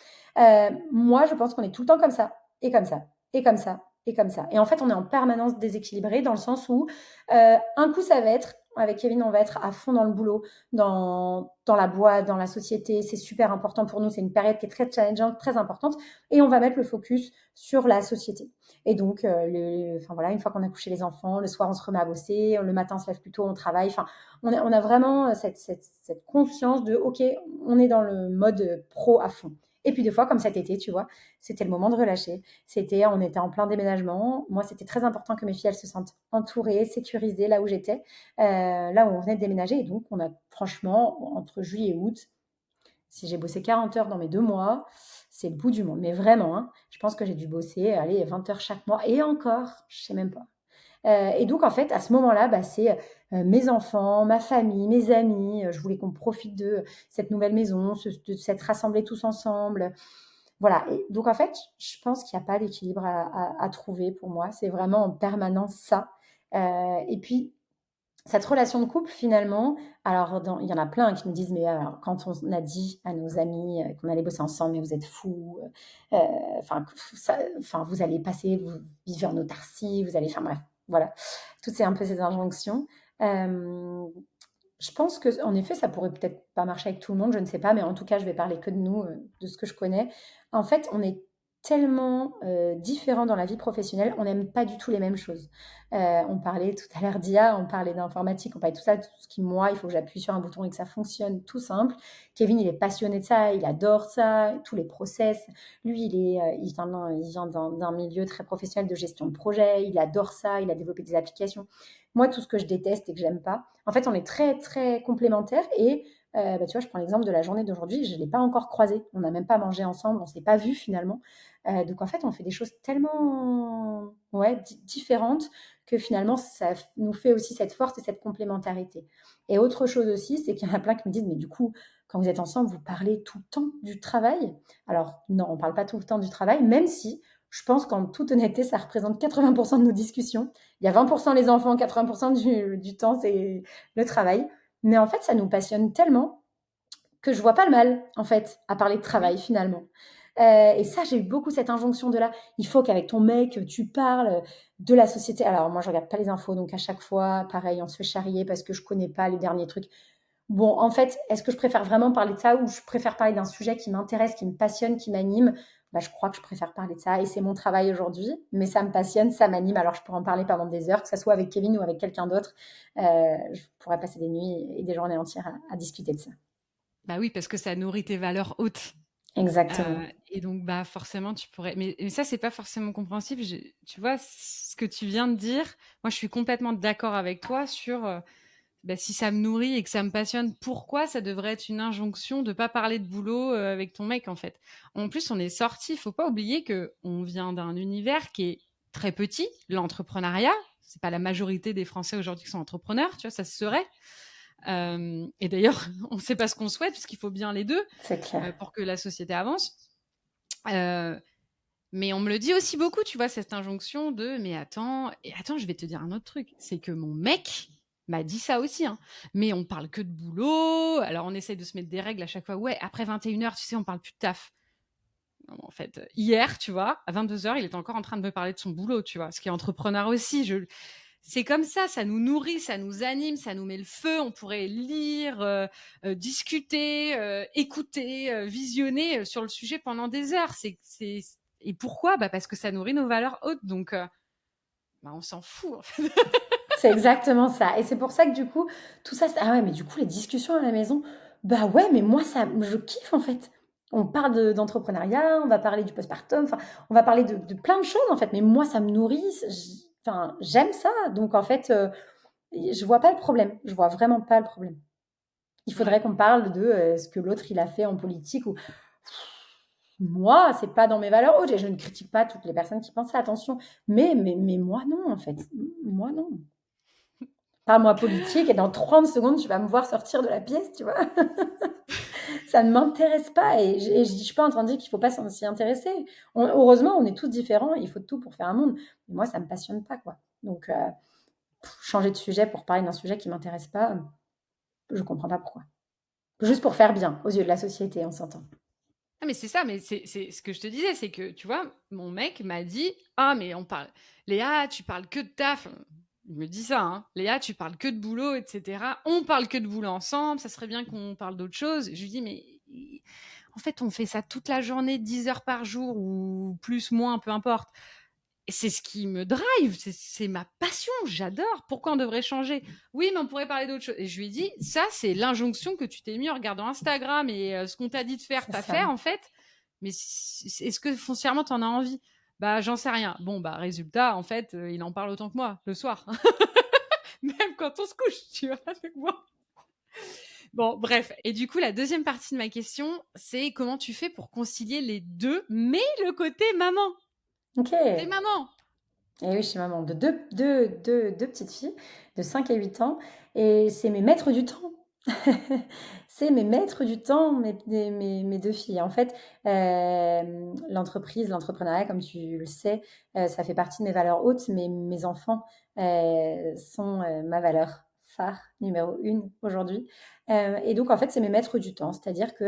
Moi, je pense qu'on est tout le temps comme ça et comme ça et comme ça et comme ça. Et en fait, on est en permanence déséquilibré dans le sens où, un coup, ça va être avec Kevin, on va être à fond dans le boulot, dans la boîte, dans la société. C'est super important pour nous. C'est une période qui est très challengeante, très importante. Et on va mettre le focus sur la société. Et donc, enfin voilà, une fois qu'on a couché les enfants, le soir, on se remet à bosser. Le matin, on se lève plus tôt, on travaille. Enfin, on a vraiment cette conscience de, OK, on est dans le mode pro à fond. Et puis des fois, comme cet été, tu vois, c'était le moment de relâcher. On était en plein déménagement. Moi, c'était très important que mes filles, elles se sentent entourées, sécurisées là où j'étais, là où on venait de déménager. Et donc, on a franchement, entre juillet et août, Si j'ai bossé 40 heures dans mes 2 mois, c'est le bout du monde. Mais vraiment, hein, je pense que j'ai dû bosser, allez, 20 heures chaque mois et encore, je sais même pas. Et donc en fait, à ce moment-là, bah, c'est, mes enfants, ma famille, mes amis, je voulais qu'on profite de cette nouvelle maison, de s'être rassemblés tous ensemble. Voilà, et donc en fait, je pense qu'il y a pas d'équilibre à trouver pour moi. C'est vraiment en permanence ça. Et puis cette relation de couple finalement, alors il y en a plein qui me disent: «Mais alors quand on a dit à nos amis, qu'on allait bosser ensemble, mais vous êtes fous, enfin ça enfin vous allez passer, vous vivez en autarcie, vous allez» enfin bref, voilà. Toutes ces un peu ces injonctions. Hem, je pense qu'en effet, ça pourrait peut-être pas marcher avec tout le monde, je ne sais pas, mais en tout cas, je vais parler que de nous, de ce que je connais. En fait, on est tellement, différents dans la vie professionnelle, on n'aime pas du tout les mêmes choses. On parlait tout à l'heure d'IA, on parlait d'informatique, on parlait de tout ça, tout ce qui moi, il faut que j'appuie sur un bouton et que ça fonctionne, tout simple. Kevin, il est passionné de ça, il adore ça, tous les process. Lui, il vient d'un milieu très professionnel de gestion de projet, il adore ça, il a développé des applications. Moi, tout ce que je déteste et que j'aime pas, en fait, on est très, très complémentaires et bah, tu vois, je prends l'exemple de la journée d'aujourd'hui, je ne l'ai pas encore croisé. On n'a même pas mangé ensemble, on ne s'est pas vus finalement. Donc en fait, on fait des choses tellement ouais, différentes que finalement, ça nous fait aussi cette force et cette complémentarité. Et autre chose aussi, c'est qu'il y en a plein qui me disent, mais du coup, quand vous êtes ensemble, vous parlez tout le temps du travail. Alors non, on ne parle pas tout le temps du travail, même si je pense qu'en toute honnêteté, ça représente 80% de nos discussions. Il y a 20% les enfants, 80% du temps, c'est le travail. Mais en fait, ça nous passionne tellement que je vois pas le mal, en fait, à parler de Oui. travail finalement. Et ça, j'ai eu beaucoup cette injonction de là, il faut qu'avec ton mec, tu parles de la société. Alors moi, je regarde pas les infos, donc à chaque fois, pareil, on se fait charrier parce que je connais pas les derniers trucs. Bon, en fait, est-ce que je préfère vraiment parler de ça ou je préfère parler d'un sujet qui m'intéresse, qui me passionne, qui m'anime? Bah, je crois que je préfère parler de ça et c'est mon travail aujourd'hui, mais ça me passionne, ça m'anime. Alors je pourrais en parler pendant des heures, que ça soit avec Kevin ou avec quelqu'un d'autre. Je pourrais passer des nuits et des journées entières à discuter de ça. Bah oui, parce que ça nourrit tes valeurs hautes. Exactement. Et donc, bah, forcément, tu pourrais mais ça, c'est pas forcément compréhensible. Tu vois, ce que tu viens de dire, moi, je suis complètement d'accord avec toi sur, bah, si ça me nourrit et que ça me passionne, pourquoi ça devrait être une injonction de pas parler de boulot, avec ton mec, en fait? En plus, on est sortis, faut pas oublier qu'on vient d'un univers qui est très petit, l'entrepreneuriat. C'est pas la majorité des Français aujourd'hui qui sont entrepreneurs, tu vois? Ça se saurait. Et d'ailleurs, on ne sait pas ce qu'on souhaite, parce qu'il faut bien les 2 C'est clair. pour que la société avance. Euh, mais on me le dit aussi beaucoup, tu vois, cette injonction de mais attends, et attends, je vais te dire un autre truc, c'est que mon mec m'a dit ça aussi, hein. Mais on parle que de boulot, alors on essaye de se mettre des règles à chaque fois. Ouais, après 21 h, tu sais, on parle plus de taf. Non, en fait, hier, tu vois, à 22 h, il était encore en train de me parler de son boulot, tu vois, ce qui est entrepreneur aussi. C'est comme ça nous nourrit, ça nous anime, ça nous met le feu. On pourrait lire, discuter, écouter, visionner sur le sujet pendant des heures. Et pourquoi? Bah parce que ça nourrit nos valeurs hautes. Donc, bah, on s'en fout, en fait. C'est exactement ça et c'est pour ça que du coup, tout ça c'est ah ouais, mais du coup les discussions à la maison, bah ouais, mais moi ça je kiffe en fait. On parle d'entrepreneuriat, on va parler du postpartum, enfin, on va parler de plein de choses en fait, mais moi ça me nourrit, enfin, j'aime ça donc en fait, je vois pas le problème, je vois vraiment pas le problème. Il Ouais. faudrait qu'on parle de, ce que l'autre il a fait en politique ou moi, c'est pas dans mes valeurs hautes et je ne critique pas toutes les personnes qui pensent ça, attention, mais moi non en fait, moi non. Parle-moi politique et dans 30 secondes, tu vas me voir sortir de la pièce, tu vois? Ça ne m'intéresse pas et je suis pas en train de dire qu'il faut pas s'y intéresser. Heureusement, on est tous différents, il faut de tout pour faire un monde. Mais moi, ça me passionne pas, quoi. Donc changer de sujet pour parler d'un sujet qui m'intéresse pas, je comprends pas pourquoi. Juste pour faire bien aux yeux de la société, on s'entend. Ah, mais c'est ça, mais c'est ce que je te disais, c'est que, tu vois, mon mec m'a dit: «Ah, mais on parle Léa, tu parles que de taf». Il me dit ça, hein: «Léa, tu parles que de boulot et cetera. On parle que de boulot ensemble, ça serait bien qu'on parle d'autre chose». Je lui dis: «Mais en fait, on fait ça toute la journée, 10 heures par jour ou plus, moins, peu importe. Et c'est ce qui me drive, c'est ma passion, j'adore. Pourquoi on devrait changer? Oui, mais on pourrait parler d'autre chose». Et je lui ai dit: «Ça, c'est l'injonction que tu t'es mis en regardant Instagram et ce qu'on t'a dit de faire, C'est t'as fait ça. en fait. Mais est-ce que foncièrement t'en as envie?» Bah, j'en sais rien. Bon, bah, résultat, en fait, il en parle autant que moi le soir, même quand on se couche, tu vois. Donc bon. Bon, bref. Et du coup, la deuxième partie de ma question, c'est comment tu fais pour concilier les 2, mais le côté maman? OK. Tu maman! Et oui, je suis maman de deux petites filles de 5 et 8 ans et c'est mes maîtres du temps. C'est mes maîtres du temps, mes 2 filles. En fait, l'entrepreneuriat, comme tu le sais, ça fait partie de mes valeurs hautes, mais mes enfants, sont, ma valeur phare numéro 1 aujourd'hui. Et donc en fait, c'est mes maîtres du temps. C'est-à-dire que,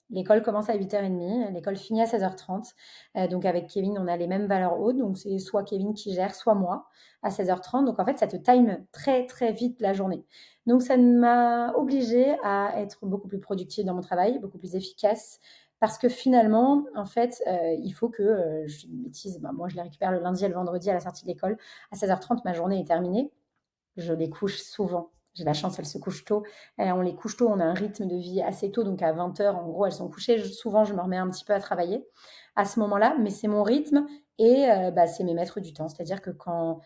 l'école commence à 8h30, l'école finit à 16h30. Donc avec Kevin, on a les mêmes valeurs hautes, donc c'est soit Kevin qui gère, soit moi à 16h30. Donc en fait, ça te time très très vite la journée. Donc ça m'a obligée à être beaucoup plus productive dans mon travail, beaucoup plus efficace, parce que finalement, en fait, il faut que, je dis une bêtise, bah, moi je les récupère le lundi et le vendredi à la sortie de l'école. À 16h30, ma journée est terminée. Je les couche souvent. J'ai la chance, elles se couchent tôt. On les couche tôt, on a un rythme de vie assez tôt, donc à 20h, en gros, elles sont couchées. Souvent, je me remets un petit peu à travailler à ce moment-là, mais c'est mon rythme et bah, c'est mes maîtres du temps. C'est-à-dire que quand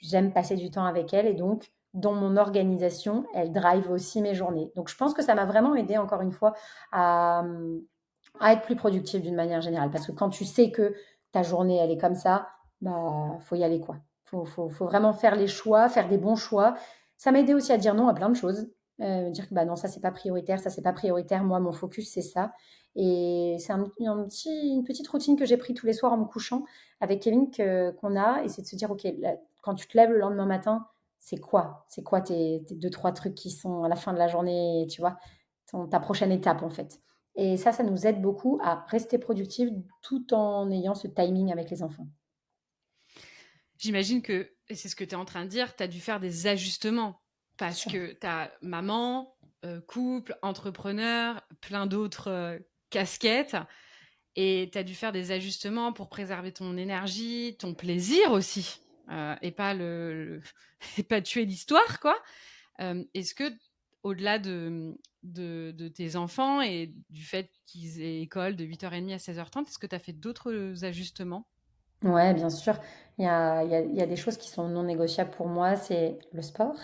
j'aime passer du temps avec elles et donc dans mon organisation, elles drive aussi mes journées. Donc je pense que ça m'a vraiment aidé, encore une fois, à, à être plus productive d'une manière générale. Parce que quand tu sais que ta journée, elle est comme ça, bah, faut y aller, quoi. Faut vraiment faire les choix, faire des bons choix. Ça m'a aidé aussi à dire non à plein de choses. Dire que bah non, ça c'est pas prioritaire, ça c'est pas prioritaire. Moi, mon focus, c'est ça. Et c'est une petite routine que j'ai pris tous les soirs en me couchant avec Kevin qu'on a. Et c'est de se dire, OK, là, quand tu te lèves le lendemain matin, c'est quoi? C'est quoi tes deux, trois trucs qui sont à la fin de la journée, tu vois, ta prochaine étape, en fait. Et ça nous aide beaucoup à rester productifs tout en ayant ce timing avec les enfants. J'imagine que, et c'est ce que tu es en train de dire, tu as dû faire des ajustements Bien parce sûr. que tu as maman, couple, entrepreneur, plein d'autres casquettes et tu as dû faire des ajustements pour préserver ton énergie, ton plaisir aussi et pas et pas tuer l'histoire, quoi. Est-ce que, au-delà de tes enfants et du fait qu'ils aient école de 8h30 à 16h30, est-ce que tu as fait d'autres ajustements? Ouais, bien sûr. Il y a des choses qui sont non négociables pour moi, c'est le sport.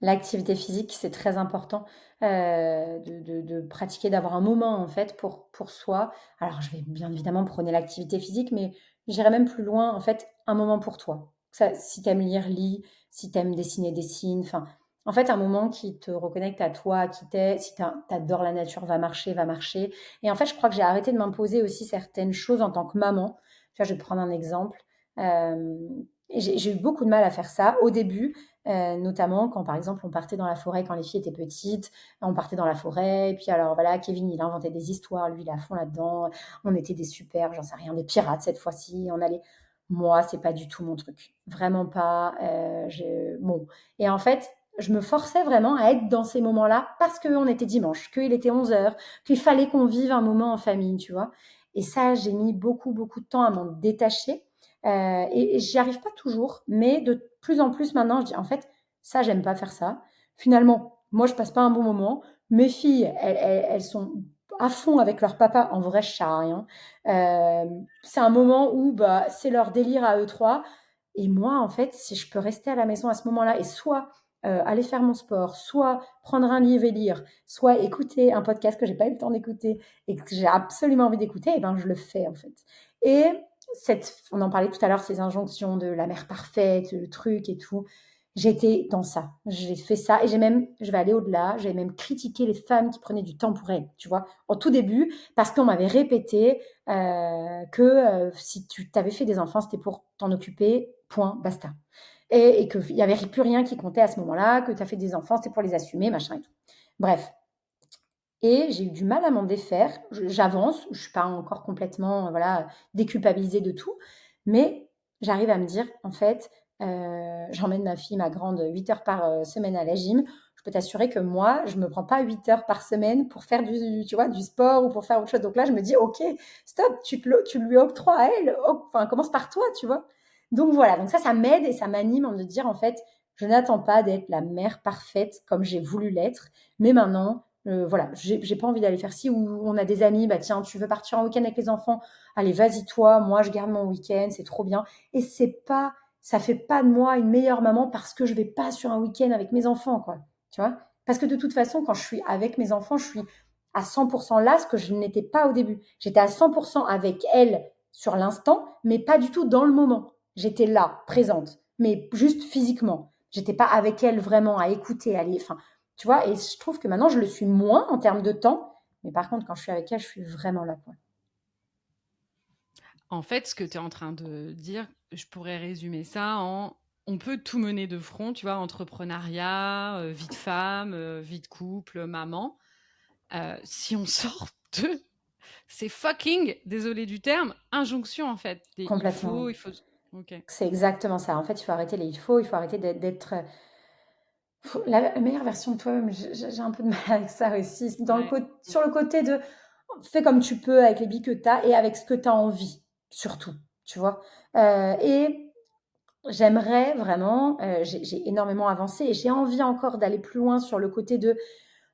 L'activité physique, c'est très important, de pratiquer, d'avoir un moment, en fait, pour soi. Alors je vais bien évidemment prôner l'activité physique, mais j'irai même plus loin, en fait, un moment pour toi. Ça, si tu aimes lire, lis, si tu aimes dessiner, dessine, enfin, en fait, un moment qui te reconnecte à toi, à qui tu Si tu adores la nature, va marcher, va marcher. Et en fait, je crois que j'ai arrêté de m'imposer aussi certaines choses en tant que maman. Tu vois, je vais te prendre un exemple, et j'ai eu beaucoup de mal à faire ça au début. Notamment quand, par exemple, on partait dans la forêt quand les filles étaient petites, on partait dans la forêt, et puis alors voilà, Kevin, il inventait des histoires, lui, il est à fond là-dedans. On était des super, j'en sais rien, des pirates cette fois-ci. On allait. Moi, c'est pas du tout mon truc, vraiment pas. Bon, et en fait, je me forçais vraiment à être dans ces moments-là parce qu'on était dimanche, qu'il était 11h, qu'il fallait qu'on vive un moment en famille, tu vois. Et ça, j'ai mis beaucoup, beaucoup de temps à m'en détacher. Et j'y arrive pas toujours, mais de plus en plus maintenant, je dis en fait, ça, j'aime pas faire ça. Finalement, moi, je passe pas un bon moment. Mes filles, elles sont à fond avec leur papa. En vrai, je sers à rien. C'est un moment où bah, c'est leur délire à eux trois. Et moi, en fait, si je peux rester à la maison à ce moment-là et soit aller faire mon sport, soit prendre un livre et lire, soit écouter un podcast que j'ai pas eu le temps d'écouter et que j'ai absolument envie d'écouter, et ben je le fais en fait. Et on en parlait tout à l'heure, ces injonctions de la mère parfaite, le truc et tout. J'étais dans ça. J'ai fait ça et je vais aller au-delà, j'ai même critiqué les femmes qui prenaient du temps pour elles, tu vois, au tout début, parce qu'on m'avait répété que si tu t'avais fait des enfants, c'était pour t'en occuper, point, basta. Et qu'il n'y avait plus rien qui comptait à ce moment-là, que tu as fait des enfants, c'était pour les assumer, machin et tout. Bref, et j'ai eu du mal à m'en défaire. J'avance, je suis pas encore complètement, voilà, déculpabilisée de tout, mais j'arrive à me dire, en fait, j'emmène ma fille, ma grande, 8 heures par, semaine à la gym. Je peux t'assurer que moi, je me prends pas 8 heures par semaine pour faire tu vois, du sport ou pour faire autre chose. Donc là, je me dis: «OK, stop, tu lui octroies à elle, enfin, commence par toi», tu vois? Donc voilà, donc ça m'aide et ça m'anime en me dire, en fait: «Je n'attends pas d'être la mère parfaite comme j'ai voulu l'être, mais maintenant, voilà, j'ai pas envie d'aller faire ci, ou on a des amis, bah tiens, tu veux partir en week-end avec les enfants? Allez, vas-y toi, moi je garde mon week-end, c'est trop bien. Et ça fait pas de moi une meilleure maman parce que je vais pas sur un week-end avec mes enfants, quoi. Tu vois? Parce que de toute façon, quand je suis avec mes enfants, je suis à 100% là, ce que je n'étais pas au début. J'étais à 100% avec elles sur l'instant, mais pas du tout dans le moment. J'étais là, présente, mais juste physiquement. J'étais pas avec elles vraiment à écouter, à les, enfin, tu vois, et je trouve que maintenant je le suis moins en termes de temps, mais par contre, quand je suis avec elles, je suis vraiment là, quoi. En fait, ce que tu es en train de dire, je pourrais résumer ça en on peut tout mener de front, tu vois, entrepreneuriat, vie de femme, vie de couple, maman. Si on sort de ces fucking, désolé du terme, injonctions en fait. Des Complètement. il faut. Ok. C'est exactement ça. En fait, il faut arrêter les il faut arrêter d'être la meilleure version de toi-même. J'ai un peu de mal avec ça aussi. Ouais. Sur le côté de fais comme tu peux avec les billes que tu as et avec ce que tu as envie, surtout, tu vois. Et j'aimerais vraiment, j'ai énormément avancé et j'ai envie encore d'aller plus loin sur le côté de,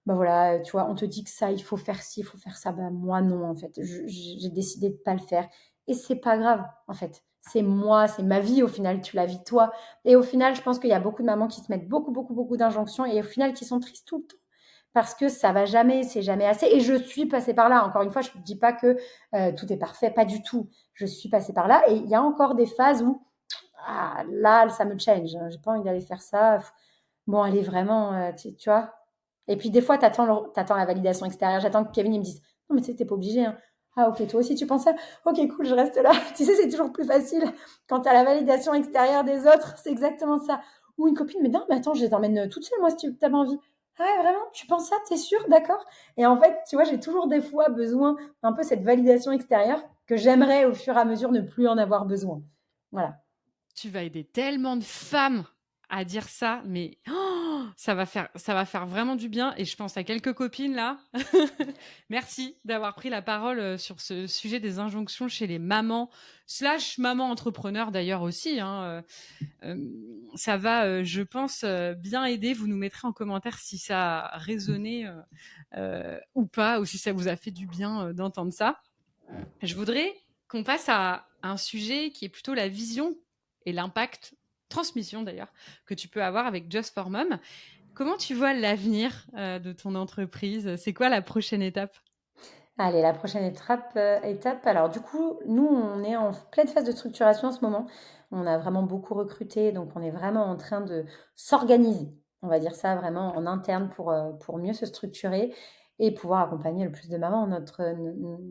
bah voilà, tu vois, on te dit que ça, il faut faire ci, il faut faire ça. Bah moi, non, en fait. J'ai décidé de pas le faire. Et c'est pas grave, en fait. C'est moi, c'est ma vie, au final, tu la vis toi. Et au final, je pense qu'il y a beaucoup de mamans qui se mettent beaucoup, beaucoup, beaucoup d'injonctions et au final, qui sont tristes tout le temps. Parce que ça va jamais, c'est jamais assez. Et je suis passée par là. Encore une fois, je ne dis pas que tout est parfait, pas du tout. Je suis passée par là. Et il y a encore des phases où, ah, là, ça me change. J'ai pas envie d'aller faire ça. Bon, allez, vraiment, tu vois. Et puis des fois, t'attends la validation extérieure. J'attends que Kevin il me dise, non, mais tu sais, t'es pas obligé, hein. Ah, ok, toi aussi tu penses ça. Ok, cool, je reste là. Tu sais, c'est toujours plus facile quand t'as la validation extérieure des autres. C'est exactement ça. Ou une copine, mais non, mais attends, je les emmène toute seule, moi, si tu as envie. Ah ouais, vraiment, tu penses ça, t'es sûr, d'accord. Et en fait, tu vois, j'ai toujours des fois besoin un peu cette validation extérieure que j'aimerais au fur et à mesure ne plus en avoir besoin. Voilà. Tu vas aider tellement de femmes à dire ça, mais ça va faire vraiment du bien. Et je pense à quelques copines là. Merci d'avoir pris la parole sur ce sujet des injonctions chez les mamans, slash mamans entrepreneurs d'ailleurs aussi, hein. Ça va, je pense, bien aider. Vous nous mettrez en commentaire si ça a résonné ou pas, ou si ça vous a fait du bien d'entendre ça. Je voudrais qu'on passe à un sujet qui est plutôt la vision et l'impact, transmission d'ailleurs, que tu peux avoir avec Just for Mom. Comment tu vois l'avenir de ton entreprise? C'est quoi la prochaine étape? Allez, la prochaine étape. Alors du coup, nous, on est en pleine phase de structuration en ce moment. On a vraiment beaucoup recruté, donc on est vraiment en train de s'organiser. On va dire ça vraiment en interne pour mieux se structurer et pouvoir accompagner le plus de mamans.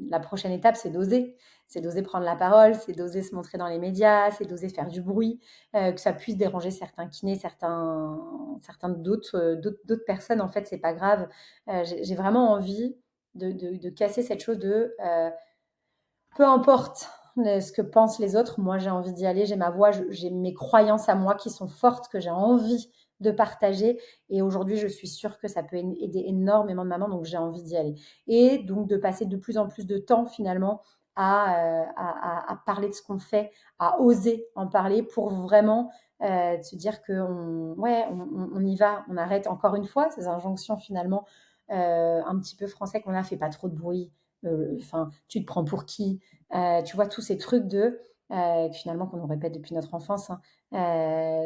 La prochaine étape, c'est d'oser. C'est d'oser prendre la parole, c'est d'oser se montrer dans les médias, c'est d'oser faire du bruit, que ça puisse déranger certains kinés, certains d'autres personnes. En fait, c'est pas grave. J'ai vraiment envie de casser cette chose de peu importe ce que pensent les autres, moi j'ai envie d'y aller, j'ai ma voix, j'ai mes croyances à moi qui sont fortes, que j'ai envie de partager. Et aujourd'hui, je suis sûre que ça peut aider énormément de mamans, donc j'ai envie d'y aller. Et donc de passer de plus en plus de temps finalement à parler de ce qu'on fait, à oser en parler pour vraiment se dire qu'on ouais, on y va, on arrête encore une fois ces injonctions finalement un petit peu français qu'on a, fait pas trop de bruit, enfin, tu te prends pour qui, tu vois, tous ces trucs finalement qu'on nous répète depuis notre enfance, hein.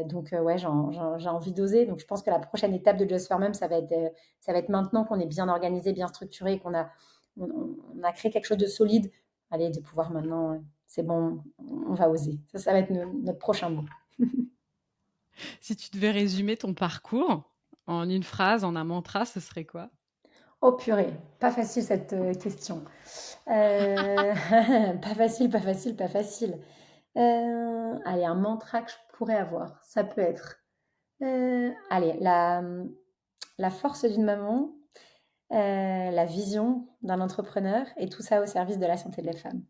Donc ouais, j'ai envie d'oser. Donc je pense que la prochaine étape de Just for Mum, ça va être maintenant qu'on est bien organisé, bien structuré, on a créé quelque chose de solide. Allez, de pouvoir maintenant, c'est bon, on va oser. Ça va être notre prochain mot. Si tu devais résumer ton parcours en une phrase, en un mantra, ce serait quoi? Oh purée, pas facile cette question. Pas facile, pas facile, pas facile. Allez, un mantra que je pourrais avoir, ça peut être, allez, la force d'une maman, la vision d'un entrepreneur et tout ça au service de la santé de la femme.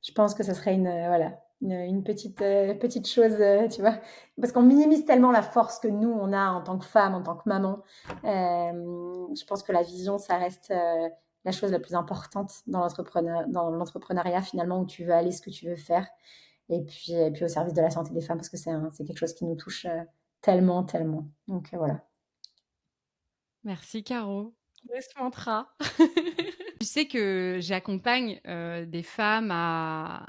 Je pense que ce serait voilà, une petite chose, tu vois? Parce qu'on minimise tellement la force que nous, on a en tant que femme, en tant que maman. Je pense que la vision, ça reste, la chose la plus importante dans l'entrepreneuriat finalement, où tu veux aller, ce que tu veux faire. Et puis au service de la santé des femmes parce que c'est quelque chose qui nous touche, tellement, tellement. Donc voilà. Merci Caro. Ouais, ce mantra. Tu sais que j'accompagne, des femmes à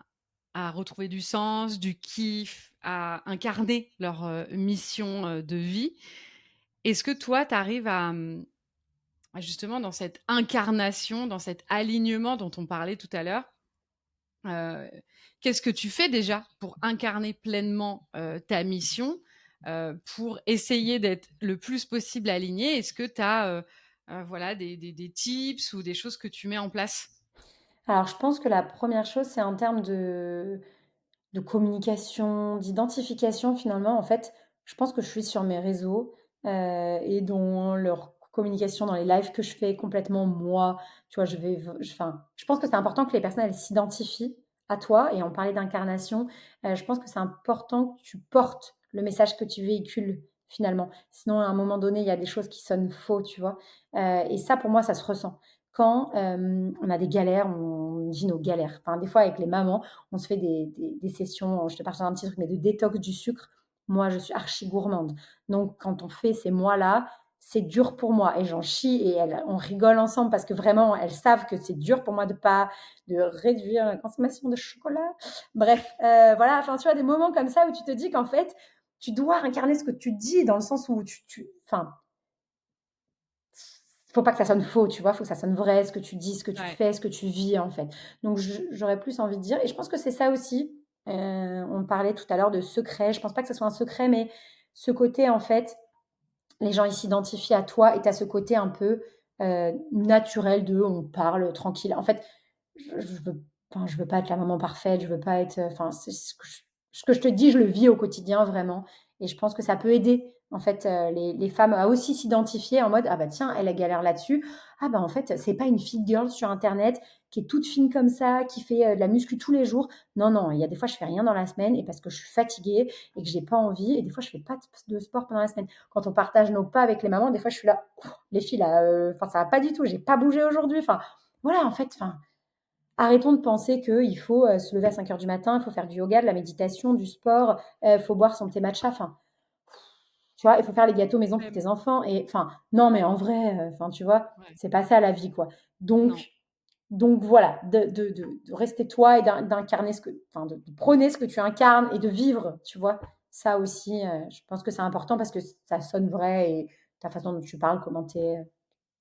retrouver du sens, du kiff, à incarner leur, mission, de vie. Est-ce que toi, tu arrives à justement dans cette incarnation, dans cet alignement dont on parlait tout à l'heure, heu, qu'est-ce que tu fais déjà pour incarner pleinement, ta mission, pour essayer d'être le plus possible aligné? Est-ce que tu as, voilà des tips ou des choses que tu mets en place? Alors je pense que la première chose, c'est en termes de communication, d'identification finalement, en fait, je pense que je suis sur mes réseaux, et dans leur communication, dans les lives que je fais complètement moi, tu vois? Je vais v enfin, je pense que c'est important que les personnes, elles s'identifient à toi et on parlait d'incarnation, je pense que c'est important que tu portes le message que tu véhicules finalement. Sinon, à un moment donné, il y a des choses qui sonnent faux, tu vois? Et ça, pour moi, ça se ressent. Quand, on a des galères, on vit nos galères. Enfin, des fois avec les mamans, on se fait des sessions, je te partage un petit truc, mais de détox du sucre. Moi, je suis archi gourmande. Donc, quand on fait ces mois-là, c'est dur pour moi et j'en chie et on rigole ensemble parce que vraiment, elles savent que c'est dur pour moi de réduire la consommation de chocolat. Bref, voilà, enfin, tu vois, des moments comme ça où tu te dis qu'en fait, tu dois incarner ce que tu dis dans le sens où enfin, faut pas que ça sonne faux, tu vois? Faut que ça sonne vrai, ce que tu dis, ce que tu Ouais. fais, ce que tu vis, en fait. Donc j'aurais plus envie de dire et je pense que c'est ça aussi, on parlait tout à l'heure de secret. Je pense pas que ce soit un secret, mais ce côté, en fait, les gens, ils s'identifient à toi et tu as ce côté un peu, naturel de on parle tranquille. En fait, je veux enfin, je veux pas être la maman parfaite, je veux pas être, enfin, c'est ce que je te dis, je le vis au quotidien vraiment et je pense que ça peut aider, en fait, les femmes à aussi s'identifier en mode: «Ah bah tiens, elle galère là-dessus. Ah bah, en fait, c'est pas une fit girl sur internet qui est toute fine comme ça, qui fait, de la muscu tous les jours». Non, non, il y a des fois, je fais rien dans la semaine et parce que je suis fatiguée et que j'ai pas envie et des fois, je fais pas de sport pendant la semaine. Quand on partage nos pas avec les mamans, des fois, je suis là: «Les filles là, enfin, ça va pas du tout, j'ai pas bougé aujourd'hui». Enfin, voilà, en fait, enfin, arrêtons de penser qu'il faut, se lever à 5 heures du matin, il faut faire du yoga, de la méditation, du sport, il faut boire son thé matcha, enfin, tu vois? Il faut faire les gâteaux maison pour Même tes enfants et enfin, non, mais en vrai, enfin, tu vois? ouais, C'est pas ça la vie, quoi. non. Donc voilà, de rester toi et d'incarner ce que enfin, de prôner ce que tu incarnes et de vivre, tu vois? Ça aussi, je pense que c'est important parce que ça sonne vrai et ta façon dont tu parles, comment tu es,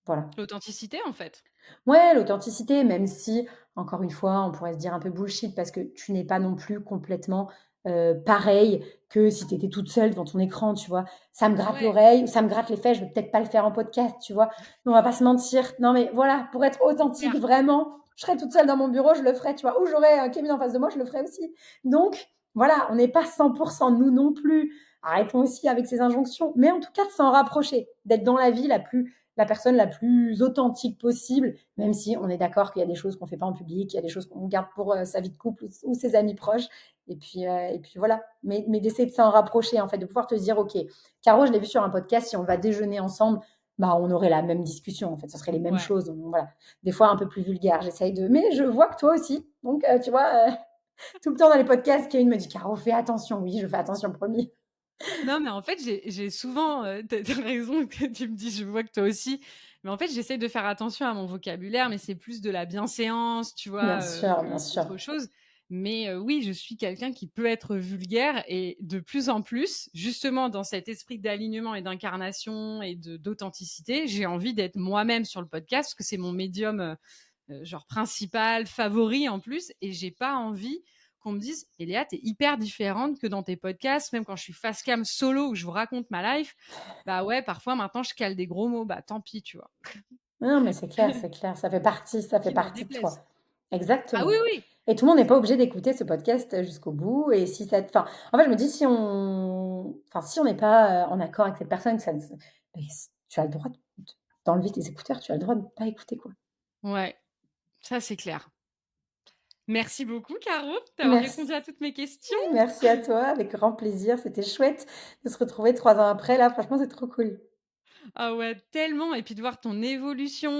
voilà. L'authenticité, en fait. Ouais, l'authenticité, même si, encore une fois, on pourrait se dire un peu bullshit parce que tu n'es pas non plus complètement, pareille que si tu étais toute seule devant ton écran, tu vois? Ça me gratte Ouais, l'oreille ou ça me gratte les fesses, je vais peut-être pas le faire en podcast, tu vois? Mais on va pas se mentir. Non, mais voilà, pour être c'est authentique, clair. vraiment, je serais toute seule dans mon bureau, je le ferais, tu vois? Ou j'aurais, Kevin en face de moi, je le ferais aussi. Donc voilà, on n'est pas 100 nous non plus. Arrêtons aussi avec ces injonctions, mais en tout cas de s'en rapprocher, d'être dans la vie la personne la plus authentique possible, même si on est d'accord qu'il y a des choses qu'on fait pas en public, il y a des choses qu'on garde pour sa vie de couple ou ses amis proches. Et puis voilà. Mais d'essayer de s'en rapprocher, en fait, de pouvoir te dire, OK, Caro, je l'ai vu sur un podcast, si on va déjeuner ensemble, bah, on aurait la même discussion, en fait, ce serait les mêmes Ouais. choses. Donc, voilà. Des fois un peu plus vulgaire, j'essaye de. Mais je vois que toi aussi. Donc, tu vois, tout le temps dans les podcasts, Kevin me dit, Caro, fais attention. Oui, je fais attention, promis. Non, mais en fait, j'ai souvent, tu raison que tu me dis: «Je vois que toi aussi». Mais en fait, j'essaie de faire attention à mon vocabulaire, mais c'est plus de la bienséance, tu Bien vois, sûr, bien qu'autre sûr. chose. Mais oui, je suis quelqu'un qui peut être vulgaire et de plus en plus, justement dans cet esprit d'alignement et d'incarnation et d'authenticité, j'ai envie d'être moi-même sur le podcast parce que c'est mon médium, genre principal, favori en plus et j'ai pas envie qu'on me dise: «Eléa, tu es hyper différente que dans tes podcasts, même quand je suis face cam solo où je vous raconte ma life, bah ouais, parfois maintenant je cale des gros mots». Bah tant pis, tu vois? Non, mais c'est clair, ça fait Qui leur partie de déplaise. toi. Ah oui, Exactement. oui! Et tout le monde n'est pas obligé d'écouter ce podcast jusqu'au bout et si ça enfin, en fait, je me dis si on enfin, si on n'est pas, en accord avec cette personne, que ça ne se beh, tu as le droit d'enlever tes écouteurs, tu as le droit de pas écouter, quoi. Ouais, ça c'est clair. Merci beaucoup Caro, d'avoir Merci, répondu à toutes mes questions. merci à toi, avec grand plaisir. C'était chouette de se retrouver 3 ans après, là, franchement, c'est trop cool. Ah ouais, tellement et puis de voir ton évolution,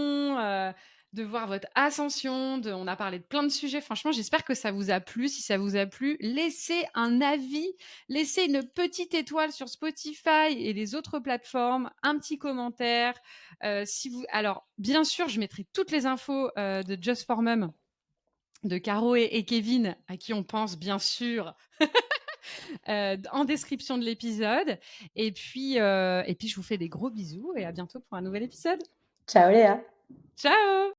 de voir votre ascension, on a parlé de plein de sujets. Franchement, j'espère que ça vous a plu. Si ça vous a plu, laissez un avis, laissez une petite étoile sur Spotify et les autres plateformes, un petit commentaire. Si vous alors bien sûr, je mettrai toutes les infos, de Just for Mum, de Caro et Kevin, à qui on pense bien sûr en description de l'épisode. Et puis, je vous fais des gros bisous et à bientôt pour un nouvel épisode. Ciao Léa. Ciao!